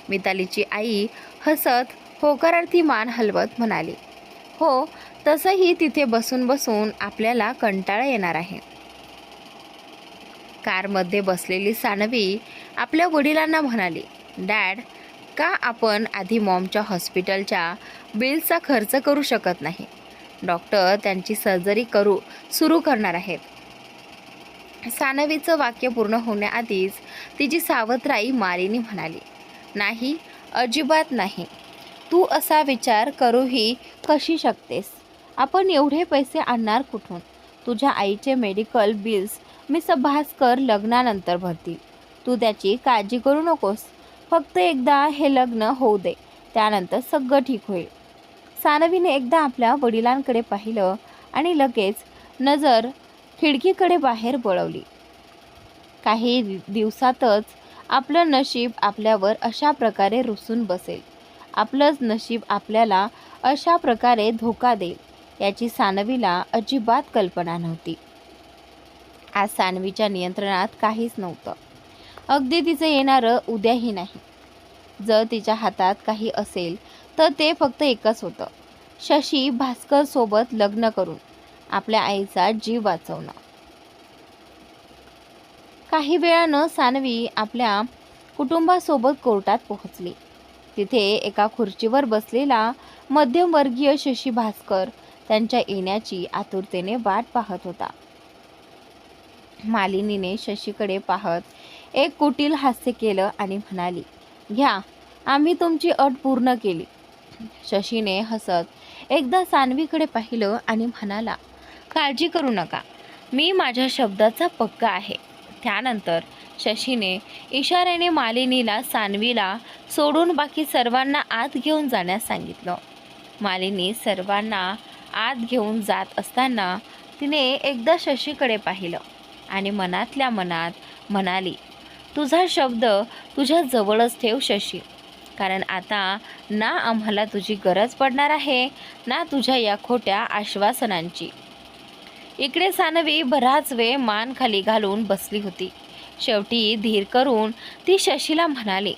[SPEAKER 1] मितालीची आई हसत होकारार्थी मान हलवत म्हणाली, हो, तसंही तिथे बसून बसून आपल्याला कंटाळा येणार आहे. कारमध्ये बसलेली सानवी आपल्या वडिलांना म्हणाली, डॅड, का आपण आधी मॉमच्या हॉस्पिटलच्या बिल्सचा खर्च करू शकत नाही? डॉक्टर त्यांची सर्जरी सुरू करणार आहेत. सानवीचं वाक्य पूर्ण होण्याआधीच तिची सावत्र आई मालिनी म्हणाली, नाही, अजिबात नाही. तू असा विचार करूही कशी शकतेस? आपण एवढे पैसे आणणार कुठून? तुझ्या आईचे मेडिकल बिल्स मिस भास्कर लग्नानंतर भरतील. तू त्याची काळजी करू नकोस. फक्त एकदा हे लग्न होऊ दे, त्यानंतर सगळं ठीक होईल. सानवीने एकदा आपल्या वडिलांकडे पाहिलं आणि लगेच नजर खिडकीकडे बाहेर वळवली. काही दिवसातच आपलं नशीब आपल्यावर अशा प्रकारे रुसून बसेल. आपलंच नशीब आपल्याला अशा प्रकारे धोका देईल याची सानवीला अजिबात कल्पना नव्हती. आज सानवीच्या नियंत्रणात काहीच नव्हतं. अगदी तिचं येणारं उद्याही नाही. जर तिच्या हातात काही असेल तर ते फक्त एकच होतं, शशी भास्कर सोबत लग्न करून आपल्या आईचा जीव वाचवणं. काही वेळानं सानवी आपल्या कुटुंबासोबत कोर्टात पोहोचली. तिथे एका खुर्चीवर बसलेला मध्यमवर्गीय शशी भास्कर त्यांच्या येण्याची आतुरतेने वाट पाहत होता. मालिनीने शशीकडे पाहत एक कुटील हास्य केलं आणि म्हणाली, घ्या, आम्ही तुमची अट पूर्ण केली. शशीने हसत एकदा सानवीकडे पाहिलं आणि म्हणाला, काळजी करू नका, मी माझ्या शब्दाचा पक्का आहे. त्यानंतर शशीने इशाऱ्याने मालिनीला सानवीला सोडून बाकी सर्वांना आत घेऊन जाण्यास सांगितलं. मालिनी सर्वांना आत घेऊन जात असताना तिने एकदा शशीकडे पाहिलं आणि मनातल्या मनात म्हणाली, तुझा शब्द तुझ्या जवळच ठेव शशी. कारण आता ना आम्हाला तुझी गरज पडणार आहे ना तुझ्या या खोट्या आश्वासनांची. इकडे सानवी बराच वेळ मान खाली घालून बसली होती. शेवटी धीर करून ती शशीला म्हणाली,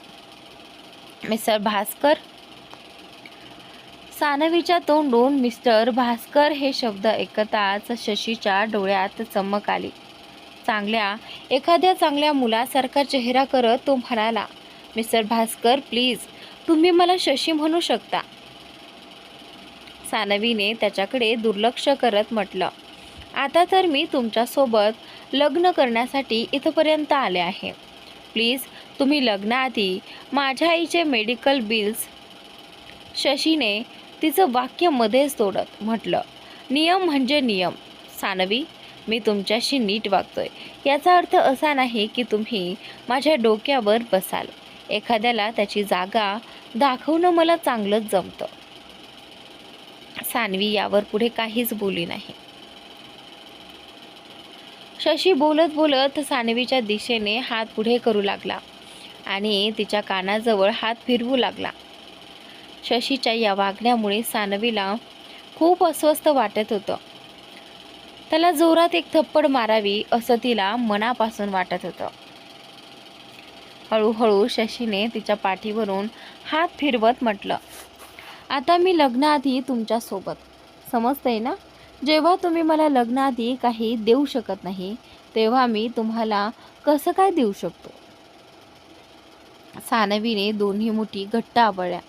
[SPEAKER 1] मिस्टर भास्कर. सानवीच्या तोंडून मिस्टर भास्कर हे शब्द ऐकताच शशीच्या डोळ्यात चमक आली. एखाद्या चांगल्या मुलासारखा चेहरा करत तो म्हणाला, मिस्टर भास्कर प्लीज, तुम्ही मला शशी म्हणू शकता. सानवीने त्याच्याकडे दुर्लक्ष करत म्हटलं, आता तर मी तुमच्यासोबत लग्न करण्यासाठी इथपर्यंत आले आहे. प्लीज तुम्ही लग्नाआधी माझ्या आईचे मेडिकल बिल्स. शशीने तिचं वाक्य मध्येच तोडत म्हटलं, नियम म्हणजे नियम. सानवी, मी तुमच्याशी नीट वागतोय याचा अर्थ असा नाही की तुम्ही माझ्या डोक्यावर बसाल. एखाद्याला त्याची जागा दाखवणं मला चांगलंच जमतं. सानवी यावर पुढे काहीच बोलली नाही. शशी बोलत बोलत सानवीच्या दिशेने हात पुढे करू लागला आणि तिच्या कानाजवळ हात फिरवू लागला. शशीच्या या वागण्यामुळे सानवीला खूप अस्वस्थ वाटत होतं. त्याला जोरात एक थप्पड मारावी असं तिला मनापासून वाटत होतं. हळूहळू शशीने तिच्या पाठीवरून हात फिरवत म्हटलं, आता मी लग्नाआधी तुमच्यासोबत. समजतंय ना? जेव्हा तुम्ही मला लग्नाआधी काही देऊ शकत नाही तेव्हा मी तुम्हाला कसं काय देऊ शकतो. सानवीने दोन्ही मुठी घट्ट आवळल्या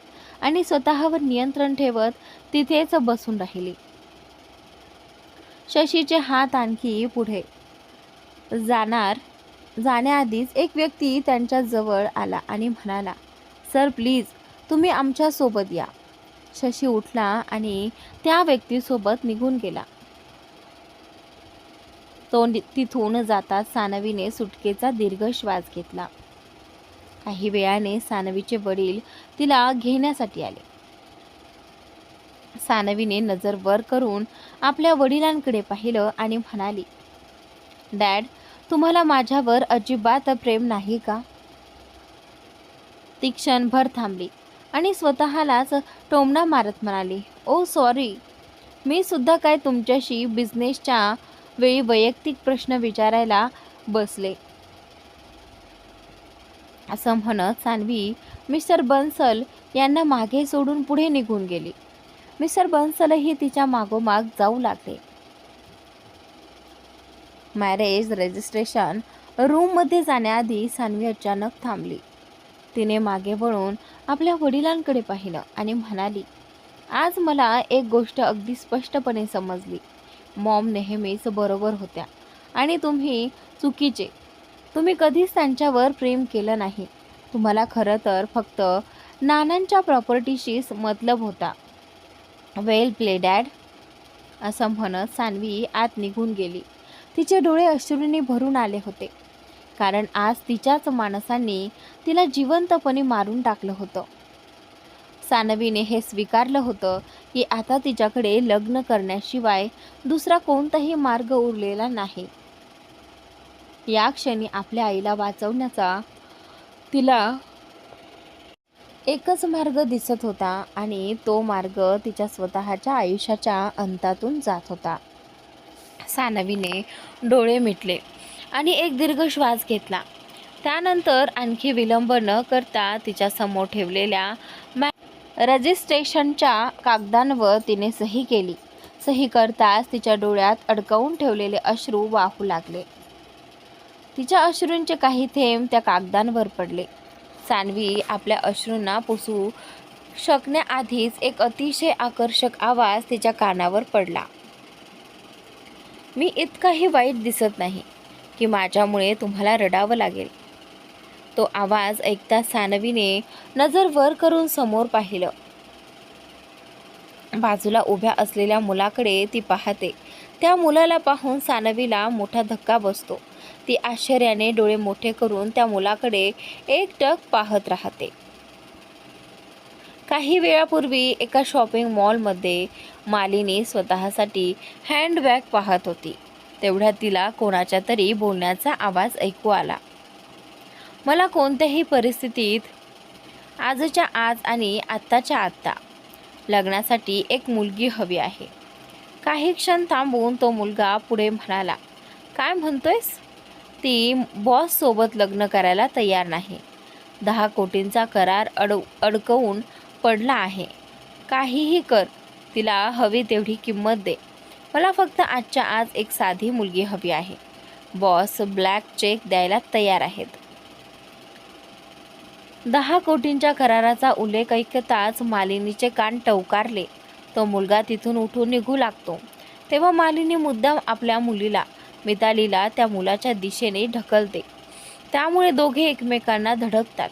[SPEAKER 1] आणि स्वतःवर नियंत्रण ठेवत तिथेच बसून राहिली. शशीचे हात आणखी पुढे जाण्याआधीच एक व्यक्ती त्यांच्या जवळ आला आणि म्हणाला, सर प्लीज तुम्ही आमच्या सोबत या. शशी उठला आणि त्या व्यक्तीसोबत निघून गेला. तो तिथून जाताच सानवीने सुटकेचा दीर्घ श्वास घेतला. काही वेळाने सानवीचे वडील तिला घेण्यासाठी आले. सानवीने नजर वर करून आपल्या वडिलांकडे पाहिलं आणि म्हणाली, डॅड, तुम्हाला माझ्यावर अजिबात प्रेम नाही का? ती क्षणभर थांबली आणि स्वतःलाच टोमणा मारत म्हणाली, ओ सॉरी, मी सुद्धा काय तुमच्याशी बिझनेसच्या वेळी वैयक्तिक प्रश्न विचारायला बसले. असं म्हणत सानवी मिस्टर बन्सल यांना मागे सोडून पुढे निघून गेली. मिस्टर बन्सलही तिच्या मागोमाग जाऊ लागले. मॅरेज रजिस्ट्रेशन रूममध्ये जाण्याआधी सानवी अचानक थांबली. तिने मागे वळून आपल्या वडिलांकडे पाहिलं आणि म्हणाली, आज मला एक गोष्ट अगदी स्पष्टपणे समजली. मॉम नेहमीच बरोबर होत्या आणि तुम्ही चुकीचे. तुम्ही कधीच त्यांच्यावर प्रेम केलं नाही. तुम्हाला खरं तर फक्त नानांच्या प्रॉपर्टीशीच मतलब होता. वेल प्ले डॅड. असं म्हणत सानवी आत निघून गेली. तिचे डोळे अश्रूंनी भरून आले होते, कारण आज तिच्याच माणसांनी तिला जिवंतपणे मारून टाकलं होतं. सानवीने हे स्वीकारलं होतं की आता तिच्याकडे लग्न करण्याशिवाय दुसरा कोणताही मार्ग उरलेला नाही. या क्षणी आपल्या आईला वाचवण्याचा तिला एकच मार्ग दिसत होता आणि तो मार्ग तिच्या स्वतःच्या आयुष्याच्या अंतातून जात होता. सानवीने डोळे मिटले आणि एक दीर्घ श्वास घेतला. त्यानंतर आणखी विलंब न करता तिच्या समोर ठेवलेल्या रजिस्ट्रेशनच्या कागदांवर तिने सही केली. सही करताच तिच्या डोळ्यात अडकवून ठेवलेले अश्रू वाहू लागले. तिच्या अश्रूंचे काही थेंब त्या कागदांवर पडले. सानवी आपल्या अश्रूंना पुसू शकण्याआधीच एक अतिशय आकर्षक आवाज तिच्या कानावर पडला. मी इतकाही वाईट दिसत नाही की माझ्यामुळे तुम्हाला रडावं लागेल. तो आवाज ऐकता सानवीने नजर वर करून समोर पाहिलं. बाजूला उभ्या असलेल्या मुलाकडे ती पाहते. त्या मुलाला पाहून सानवीला मोठा धक्का बसतो. ती आश्चर्याने डोळे मोठे करून त्या मुलाकडे एकटक पाहत राहते. काही वेळापूर्वी एका शॉपिंग मॉलमध्ये मालिनी स्वतःसाठी हँडबॅग पाहत होती. तेवढ्यात तिला कोणाच्या तरी बोलण्याचा आवाज ऐकू आला. मला कोणत्याही परिस्थितीत आजच्या आज आणि आत्ताच्या आत्ता लग्नासाठी एक मुलगी हवी आहे. काही क्षण थांबून तो मुलगा पुढे म्हणाला, काय म्हणतोयस? ती बॉससोबत लग्न करायला तयार नाही. 10 कोटींचा करार अडकवून पडला आहे. काहीही कर, तिला हवी तेवढी किंमत दे. मला फक्त आजच्या आज एक साधी मुलगी हवी आहे. बॉस ब्लॅक चेक द्यायला तयार आहेत. 10 कोटींच्या कराराचा उल्लेख ऐकताच मालिनीचे कान टवकारले. तो मुलगा तिथून उठून निघू लागतो तेव्हा मालिनी मुद्दाम आपल्या मुलीला मितालीला त्या मुलाच्या दिशेने ढकलते. त्यामुळे दोघे एकमेकांना धडकतात.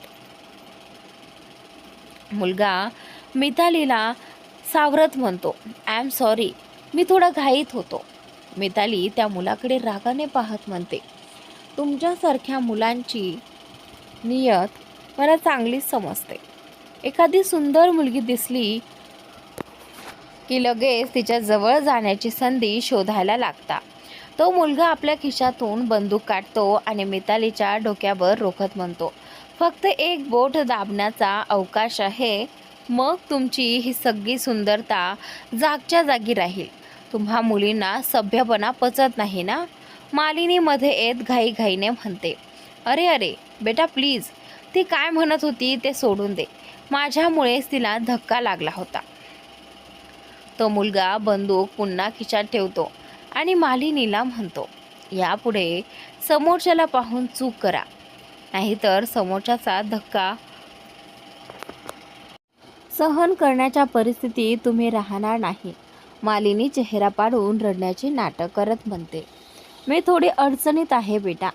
[SPEAKER 1] मुलगा मितालीला सावरत म्हणतो, आय एम सॉरी, मी थोडा घाईत होतो. मिताली त्या मुलाकडे रागाने पाहत म्हणते, तुमच्यासारख्या मुलांची नियत मला चांगलीच समजते. एखादी सुंदर मुलगी दिसली की लगेच तिच्या जवळ जाण्याची संधी शोधायला लागता. तो मुलगा आपल्या खिशातून बंदूक काढतो आणि मितालीच्या डोक्यावर रोखत म्हणतो, फक्त एक बोट दाबण्याचा अवकाश आहे. मग तुमची ही सगळी सुंदरता जागच्या जागी राहील. तुम्हा मुलींना सभ्यपणा पचत नाही ना? मालिनीमध्ये येत घाईघाईने म्हणते, अरे अरे बेटा प्लीज, ती काय म्हणत होती ते सोडून दे. माझ्यामुळेच तिला धक्का लागला होता. तो मुलगा बंदूक पुन्हा खिशात ठेवतो आणि मालिनीला म्हणतो, यापुढे समोरच्याला पाहून चूक करा, नाहीतर समोरच्याचा धक्का सहन करण्याच्या परिस्थितीत तुम्ही राहणार नाही. मालिनी चेहरा पाडून रडण्याचे नाटक करत म्हणते, मी थोडी अडचणीत आहे बेटा.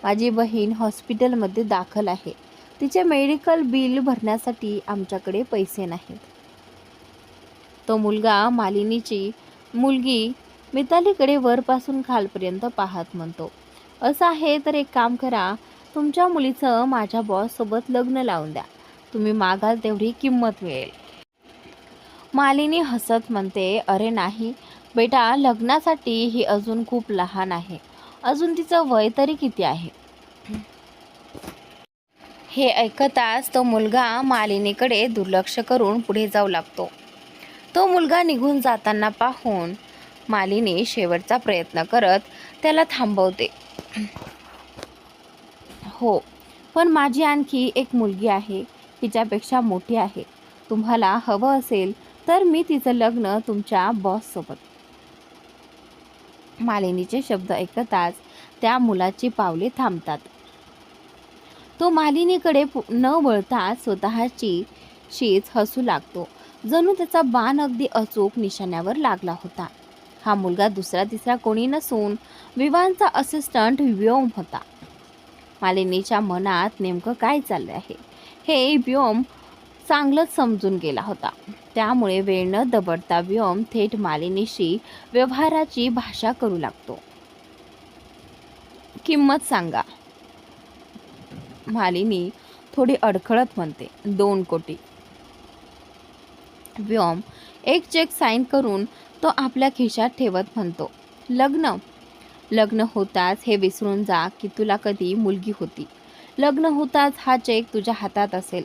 [SPEAKER 1] माझी बहीण हॉस्पिटलमध्ये दाखल आहे. तिचे मेडिकल बिल भरण्यासाठी आमच्याकडे पैसे नाहीत. तो मुलगा मालिनीची मुलगी मितालीकडे वरपासून खालपर्यंत पाहत म्हणतो, असं आहे तर एक काम करा, तुमच्या मुलीचं माझ्या बॉससोबत लग्न लावून द्या. तुम्ही मागाल तेवढी किंमत मिळेल. मालिनी हसत म्हणते, अरे नाही बेटा, लग्नासाठी ही अजून खूप लहान आहे. अजून तिचं वय तरी किती आहे? हे ऐकताच तो मुलगा मालिनीकडे दुर्लक्ष करून पुढे जाऊ लागतो. तो मुलगा निघून जाताना पाहून मालिनी शेवटचा प्रयत्न करत त्याला थांबवते. हो, पण माझी आणखी एक मुलगी आहे, तिच्यापेक्षा मोठी आहे. तुम्हाला हवं असेल तर मी तिचं लग्न तुमच्या बॉससोबत. मालिनीचे शब्द ऐकताच त्या मुलाची पावले थांबतात. तो मालिनीकडे न वळता स्वतःचीच हसू लागतो, जणू त्याचा बाण अगदी अचूक निशाण्यावर लागला होता. हा मुलगा दुसरा तिसरा कोणी नसून विवानचा असिस्टंट व्योम होता. मालिनीच्या मनात नेमकं काय चाललं आहे हे व्योम चांगलंच समजून गेला होता. त्यामुळे वेळ न दबडता व्योम थेट मालिनीशी व्यवहाराची भाषा करू लागतो. किंमत सांगा. मालिनी थोडी अडखळत म्हणते, 2 कोटी. व्योम एक चेक साईन करून तो आपल्या खिशात ठेवत म्हणतो, लग्न होताच हे विसरून जा की तुला कधी मुलगी होती. लग्न होताच हा चेक तुझ्या हातात असेल.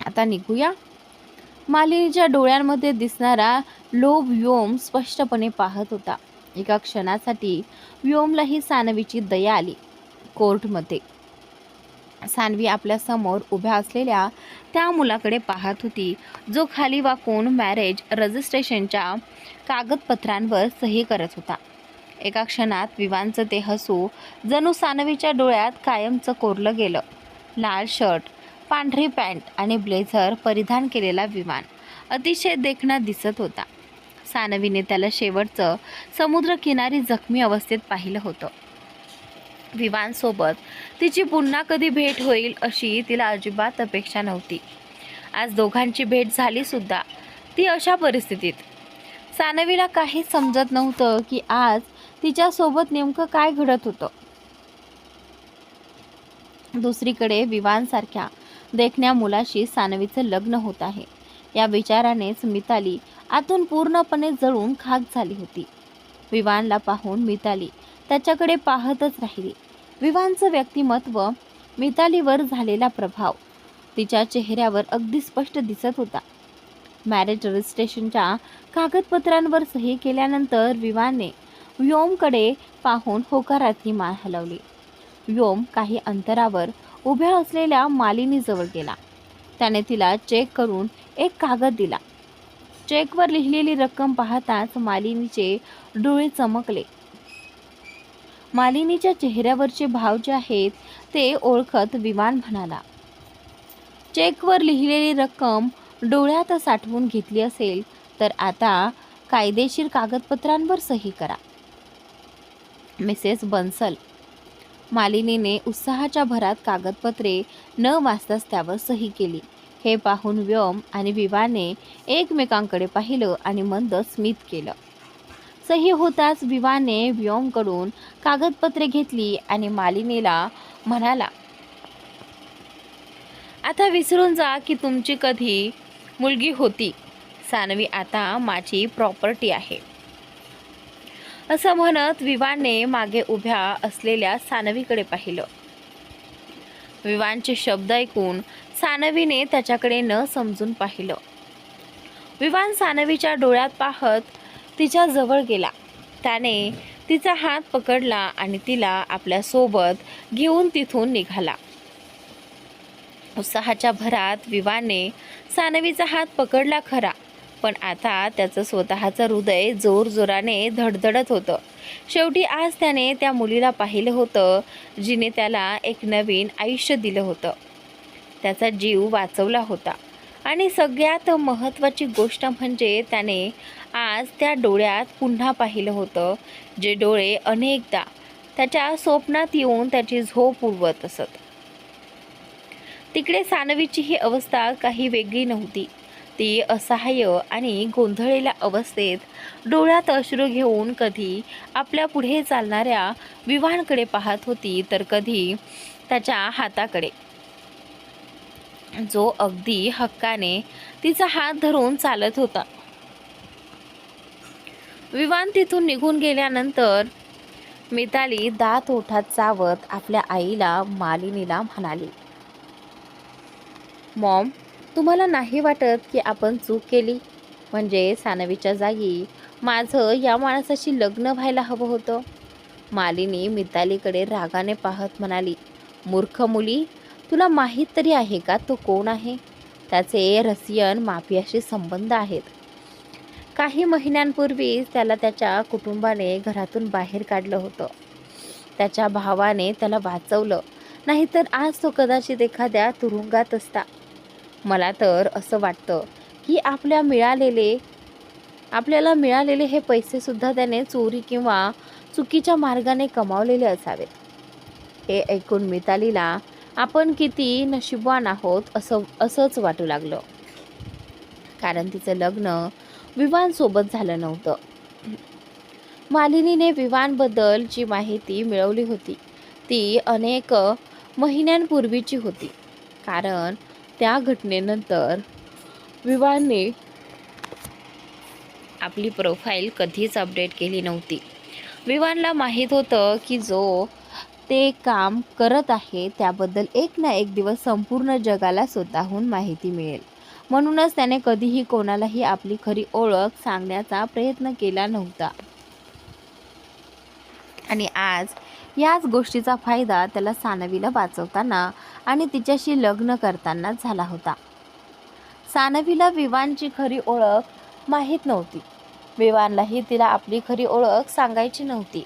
[SPEAKER 1] आता निघूया. मालिनीच्या डोळ्यांमध्ये दिसणारा लोभ व्योम स्पष्टपणे पाहत होता. एका क्षणासाठी व्योमलाही सानवीची दया आली. कोर्टमध्ये सानवी आपल्या समोर उभ्या असलेल्या त्या मुलाकडे पाहत होती, जो खाली वाकून मॅरेज रजिस्ट्रेशनच्या कागदपत्रांवर सही करत होता. एका क्षणात विवानचं ते हसू जणू सानवीच्या डोळ्यात कायमचं कोरलं गेलं. लाल शर्ट, पांढरी पॅन्ट आणि ब्लेझर परिधान केलेला विवान अतिशय देखणा दिसत होता. सानवीने त्याला शेवटचं समुद्रकिनारी जखमी अवस्थेत पाहिलं होतं. विवानसोबत तिची पुन्हा कधी भेट होईल अशी तिला अजिबात अपेक्षा नव्हती. आज दोघांची भेट झाली सुद्धा, ती अशा परिस्थितीत. सानवीला काहीच समजत नव्हतं की आज तिच्यासोबत नेमकं काय घडत होतं. दुसरीकडे विवानसारख्या देखण्या मुलाशी सानवीचं लग्न होत आहे या विचारानेच मिताली आतून पूर्णपणे जळून खाक झाली होती. विवानला पाहून मिताली त्याच्याकडे पाहतच राहिली. विवानचं व्यक्तिमत्व मितालीवर झालेला प्रभाव तिच्या चेहऱ्यावर अगदी स्पष्ट दिसत होता. मॅरेज रजिस्ट्रेशनच्या कागदपत्रांवर सही केल्यानंतर विवानने व्योमकडे पाहून होकारार्थी मान हलवली. व्योम काही अंतरावर उभ्या असलेल्या मालिनीजवळ गेला. त्याने तिला चेक करून एक कागद दिला. चेकवर लिहिलेली रक्कम पाहताच मालिनीचे डोळे चमकले. मालिनीच्या चेहऱ्यावरचे भाव जे आहेत ते ओळखत विवान म्हणाला, चेकवर लिहिलेली रक्कम डोळ्यात साठवून घेतली असेल तर आता कायदेशीर कागदपत्रांवर सही करा. मिसेस बन्सल. मालिनीने उत्साहाच्या भरात कागदपत्रे न वाचताच त्यावर सही केली. हे पाहून व्योम आणि विवाने एकमेकांकडे पाहिलं आणि मंद स्मित केलं. सही होताच विवाने व्योमकडून कागदपत्रे घेतली आणि मालिनीला म्हणाला, आता विसरून जा की तुमची कधी मुलगी होती. सानवी आता माझी प्रॉपर्टी आहे. असं म्हणत विवानने मागे उभ्या असलेल्या सानवीकडे पाहिलं. विवानचे शब्द ऐकून सानवीने त्याच्याकडे न समजून पाहिलं. विवान सानवीच्या डोळ्यात पाहत तिच्या जवळ गेला. त्याने तिचा हात पकडला आणि तिला आपल्या सोबत घेऊन तिथून निघाला. उत्साहाच्या भरात विवानने सानवीचा हात पकडला खरा, पण आता त्याचं स्वतःचं हृदय जोरजोराने धडधडत होतं. शेवटी आज त्याने त्या मुलीला पाहिलं होतं जिने त्याला एक नवीन आयुष्य दिलं होतं, त्याचा जीव वाचवला होता. आणि सगळ्यात महत्त्वाची गोष्ट म्हणजे त्याने आज त्या डोळ्यात पुन्हा पाहिलं होतं, जे डोळे अनेकदा त्याच्या स्वप्नात येऊन त्याची झोप उडवत असत. तिकडे सानवीची ही अवस्था काही वेगळी नव्हती. ती असहाय्य आणि गोंधळलेल्या अवस्थेत डोळ्यात अश्रू घेऊन कधी आपल्या पुढे चालणाऱ्या विवानकडे पाहत होती, तर कधी त्याच्या हाताकडे, जो अगदी हक्काने तिचा हात धरून चालत होता. विवान तिथून निघून गेल्यानंतर मिताली दात ओठात चावत आपल्या आईला मालिनीला म्हणाली, मॉम, तुम्हाला नाही वाटत की आपण चूक केली? म्हणजे सानवीच्या जागी माझं या माणसाशी लग्न व्हायला हवं होतं. मालिनी मितालीकडे रागाने पाहत म्हणाली, मूर्ख मुली, तुला माहीत तरी आहे का तो कोण आहे? त्याचे रशियन माफियाशी संबंध आहेत. काही महिन्यांपूर्वीच त्याला त्याच्या कुटुंबाने घरातून बाहेर काढलं होतं. त्याच्या भावाने त्याला वाचवलं, नाहीतर आज तो कदाचित एखाद्या तुरुंगात असता. मला तर असं वाटतं की आपल्याला मिळालेले हे पैसेसुद्धा त्याने चोरी किंवा चुकीच्या मार्गाने कमावलेले असावेत. हे ऐकून मितालीला आपण किती नशीबवान आहोत असंच वाटू लागलं, कारण तिचं लग्न विवानसोबत झालं नव्हतं. मालिनीने विवानबद्दल जी माहिती मिळवली होती ती अनेक महिन्यांपूर्वीची होती, कारण त्या घटनेनंतर विवानने आपली प्रोफाईल कधीच अपडेट केली नव्हती. विवानला माहीत होतं की जो ते काम करत आहे त्याबद्दल एक ना एक दिवस संपूर्ण जगाला स्वतःहून माहिती मिळेल. म्हणूनच त्याने कधीही कोणालाही आपली खरी ओळख सांगण्याचा प्रयत्न केला नव्हता. आणि आज याच गोष्टीचा फायदा त्याला सानवीला वाचवताना आणि तिच्याशी लग्न करताना झाला होता. सानवीला विवानची खरी ओळख माहीत नव्हती. विवानलाही तिला आपली खरी ओळख सांगायची नव्हती,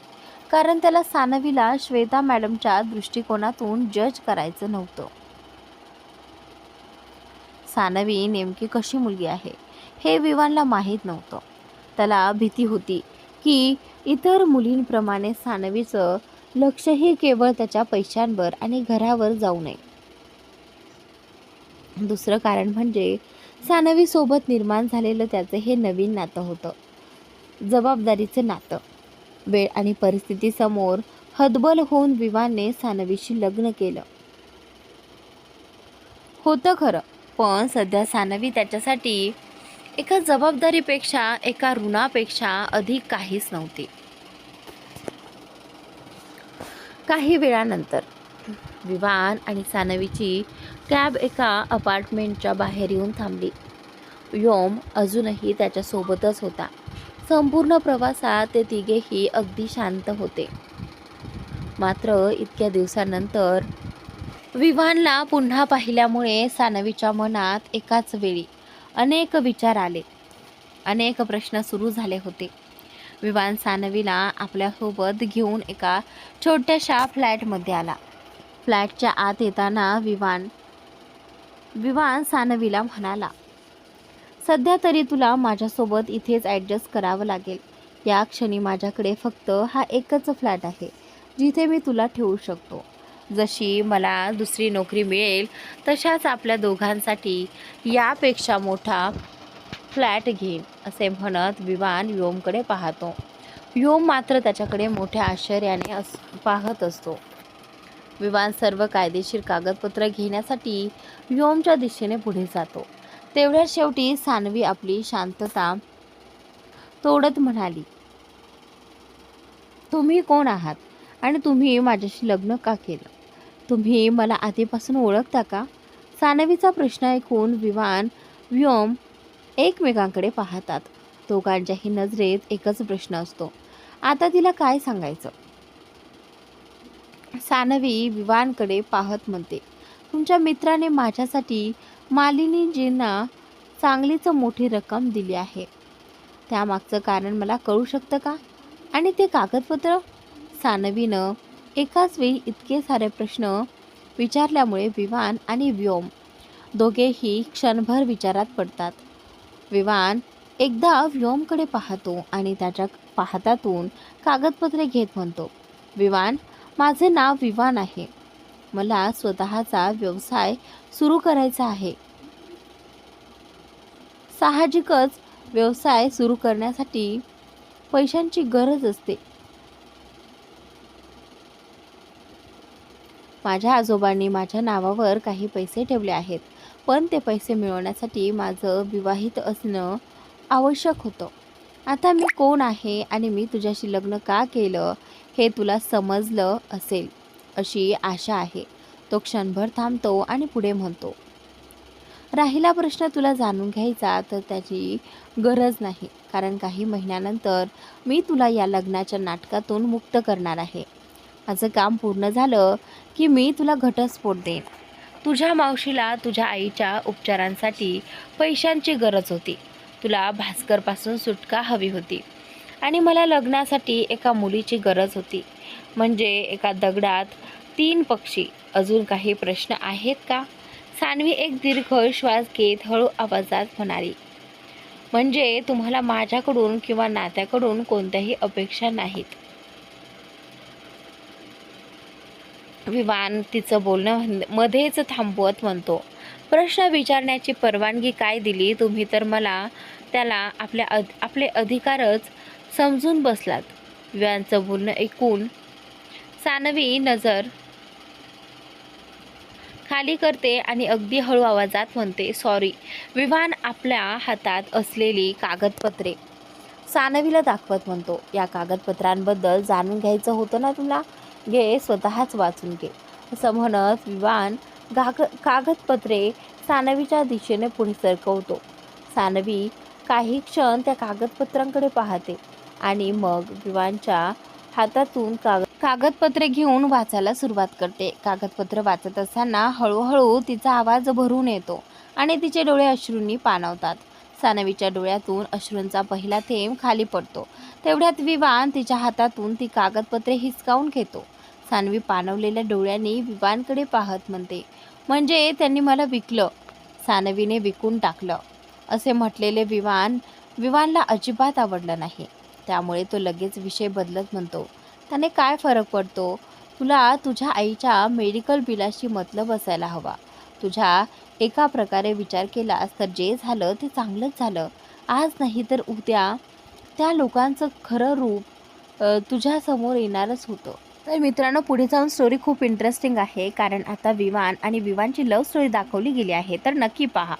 [SPEAKER 1] कारण त्याला सानवीला श्वेता मॅडमच्या दृष्टिकोनातून जज करायचं नव्हतं. सानवी नेमकी कशी मुलगी आहे हे विवानला माहीत नव्हतं. त्याला भीती होती की इतर मुलींप्रमाणे सानवीचं लक्षही केवळ त्याच्या पैशांवर आणि घरावर जाऊ नये. दुसरं कारण म्हणजे सानवीसोबत निर्माण झालेलं त्याचं हे नवीन नातं होतं, जबाबदारीचं नातं. वेळ आणि परिस्थितीसमोर हतबल होऊन विवानने सानवीशी लग्न केलं होतं खरं, पण सध्या सानवी त्याच्यासाठी एका जबाबदारीपेक्षा, एका ऋणापेक्षा अधिक काहीच नव्हती. काही वेळानंतर विवान आणि सानवीची कॅब एका अपार्टमेंटच्या बाहेर येऊन थांबली. व्योम अजूनही त्याच्यासोबतच होता. संपूर्ण प्रवासात ते तिघेही अगदी शांत होते. मात्र इतक्या दिवसानंतर विवानला पुन्हा पाहिल्यामुळे सानवीच्या मनात एकाच वेळी अनेक विचार आले. अनेक प्रश्न सुरू झाले होते. विवान सानवीला आपल्यासोबत घेऊन एका छोट्याशा फ्लॅटमध्ये आला. फ्लॅटच्या आत येताना विवान सानवीला म्हणाला, सध्या तरी तुला माझ्यासोबत इथेच ॲडजस्ट करावं लागेल. या क्षणी माझ्याकडे फक्त हा एकच फ्लॅट आहे जिथे मी तुला ठेवू शकतो. जशी मला दुसरी नोकरी मिळेल तशाच आपल्या दोघांसाठी यापेक्षा मोठा फ्लॅट घेईन, असे म्हणत विवान व्योमकडे पाहतो. व्योम मात्र त्याच्याकडे मोठ्या आश्चर्याने पाहत असतो. विवान सर्व कायदेशीर कागदपत्र घेण्यासाठी व्योमच्या दिशेने पुढे जातो. तेवढ्यात शेवटी सानवी आपली शांतता तोडत म्हणाली, तुम्ही कोण आहात आणि तुम्ही माझ्याशी लग्न का केलं? तुम्ही मला आधीपासून ओळखता का? सानवीचा प्रश्न ऐकून व्योम एकमेकांकडे पाहतात. दोघांच्याही नजरेत एकच प्रश्न असतो, आता तिला काय सांगायचं? सानवी विवानकडे पाहत म्हणते, तुमच्या मित्राने माझ्यासाठी मालिनीजींना चांगलीच मोठी रक्कम दिली आहे. त्यामागचं कारण मला कळू शकतं का? आणि ते कागदपत्र? सानवीनं एकाच वेळी इतके सारे प्रश्न विचारल्यामुळे विवान आणि व्योम दोघेही क्षणभर विचारात पडतात. विवान एकदा व्योमकडे पाहतो आणि त्याच्या हातातून कागदपत्रे घेत म्हणतो, विवान, माझे नाव विवान आहे. मला स्वतःचा व्यवसाय सुरू करायचा आहे. साहजिकच व्यवसाय सुरू करण्यासाठी पैशांची गरज असते. माझ्या आजोबांनी माझ्या नावावर काही पैसे ठेवले आहेत, पण ते पैसे मिळवण्यासाठी माझं विवाहित असणं आवश्यक होतं. आता मी कोण आहे आणि मी तुझ्याशी लग्न का केलं हे तुला समजलं असेल अशी आशा आहे. तो क्षणभर थांबतो आणि पुढे म्हणतो, राहिला प्रश्न तुला जाणून घ्यायचा तर त्याची गरज नाही, कारण काही महिन्यानंतर मी तुला या लग्नाच्या नाटकातून मुक्त करणार आहे. माझं काम पूर्ण झालं की मी तुला घटस्फोट देईन. तुझ्या मावशीला तुझ्या आईच्या उपचारांसाठी पैशांची गरज होती. तुला भास्करपासून सुटका हवी होती आणि मला लग्नासाठी एका मुलीची गरज होती. म्हणजे एका दगडात 3 पक्षी. अजून काही प्रश्न आहेत का? सानवी एक दीर्घ श्वास घेत हळू आवाजात म्हणाली, म्हणजे तुम्हाला माझ्याकडून किंवा नात्याकडून कोणत्याही अपेक्षा नाहीत. विवान तिचं बोलणं मध्येच थांबवत म्हणतो, प्रश्न विचारण्याची परवानगी काय दिली तुम्ही? तर मला त्याला आपले अधिकारच समजून बसलात. विवानचं बोलणं ऐकून सानवी नजर खाली करते आणि अगदी हळू आवाजात म्हणते, सॉरी. विवान आपल्या हातात असलेली कागदपत्रे सानवीला दाखवत म्हणतो, या कागदपत्रांबद्दल जाणून घ्यायचं होतं ना तुला? घे, स्वतःच वाचून घे. असं म्हणत विवान कागदपत्रे सानवीच्या दिशेने पुढे सरकवतो. सानवी काही क्षण त्या कागदपत्रांकडे पाहते आणि मग विवानच्या हातातून कागदपत्रे घेऊन वाचायला सुरुवात करते. कागदपत्र वाचत असताना हळूहळू तिचा आवाज भरून येतो आणि तिचे डोळे अश्रूंनी पाणावतात. सानवीच्या डोळ्यातून अश्रूंचा पहिला थेंब खाली पडतो. तेवढ्यात विवान तिच्या हातातून ती कागदपत्रे हिसकावून घेतो. सानवी पाणवलेल्या डोळ्यांनी विवानकडे पाहत म्हणते, म्हणजे त्यांनी मला विकलं, सानवीने विकून टाकलं. असे म्हटलेले विवानला अजिबात आवडलं नाही. त्यामुळे तो लगेच विषय बदलत म्हणतो, त्याने काय फरक पडतो? तुला तुझ्या आईच्या मेडिकल बिलाशी मतलब असायला हवा. तुझ्या एका प्रकारे विचार केलास तर जे झालं ते चांगलंच झालं. आज नाही तर उद्या त्या लोकांचं खरं रूप तुझ्यासमोर येणारच होतं. तर मित्रांनो, पुढे जाऊन स्टोरी खूप इंटरेस्टिंग आहे, कारण आता विवान आणि विवानची लव्ह स्टोरी दाखवली गेली आहे, तर नक्की पहा.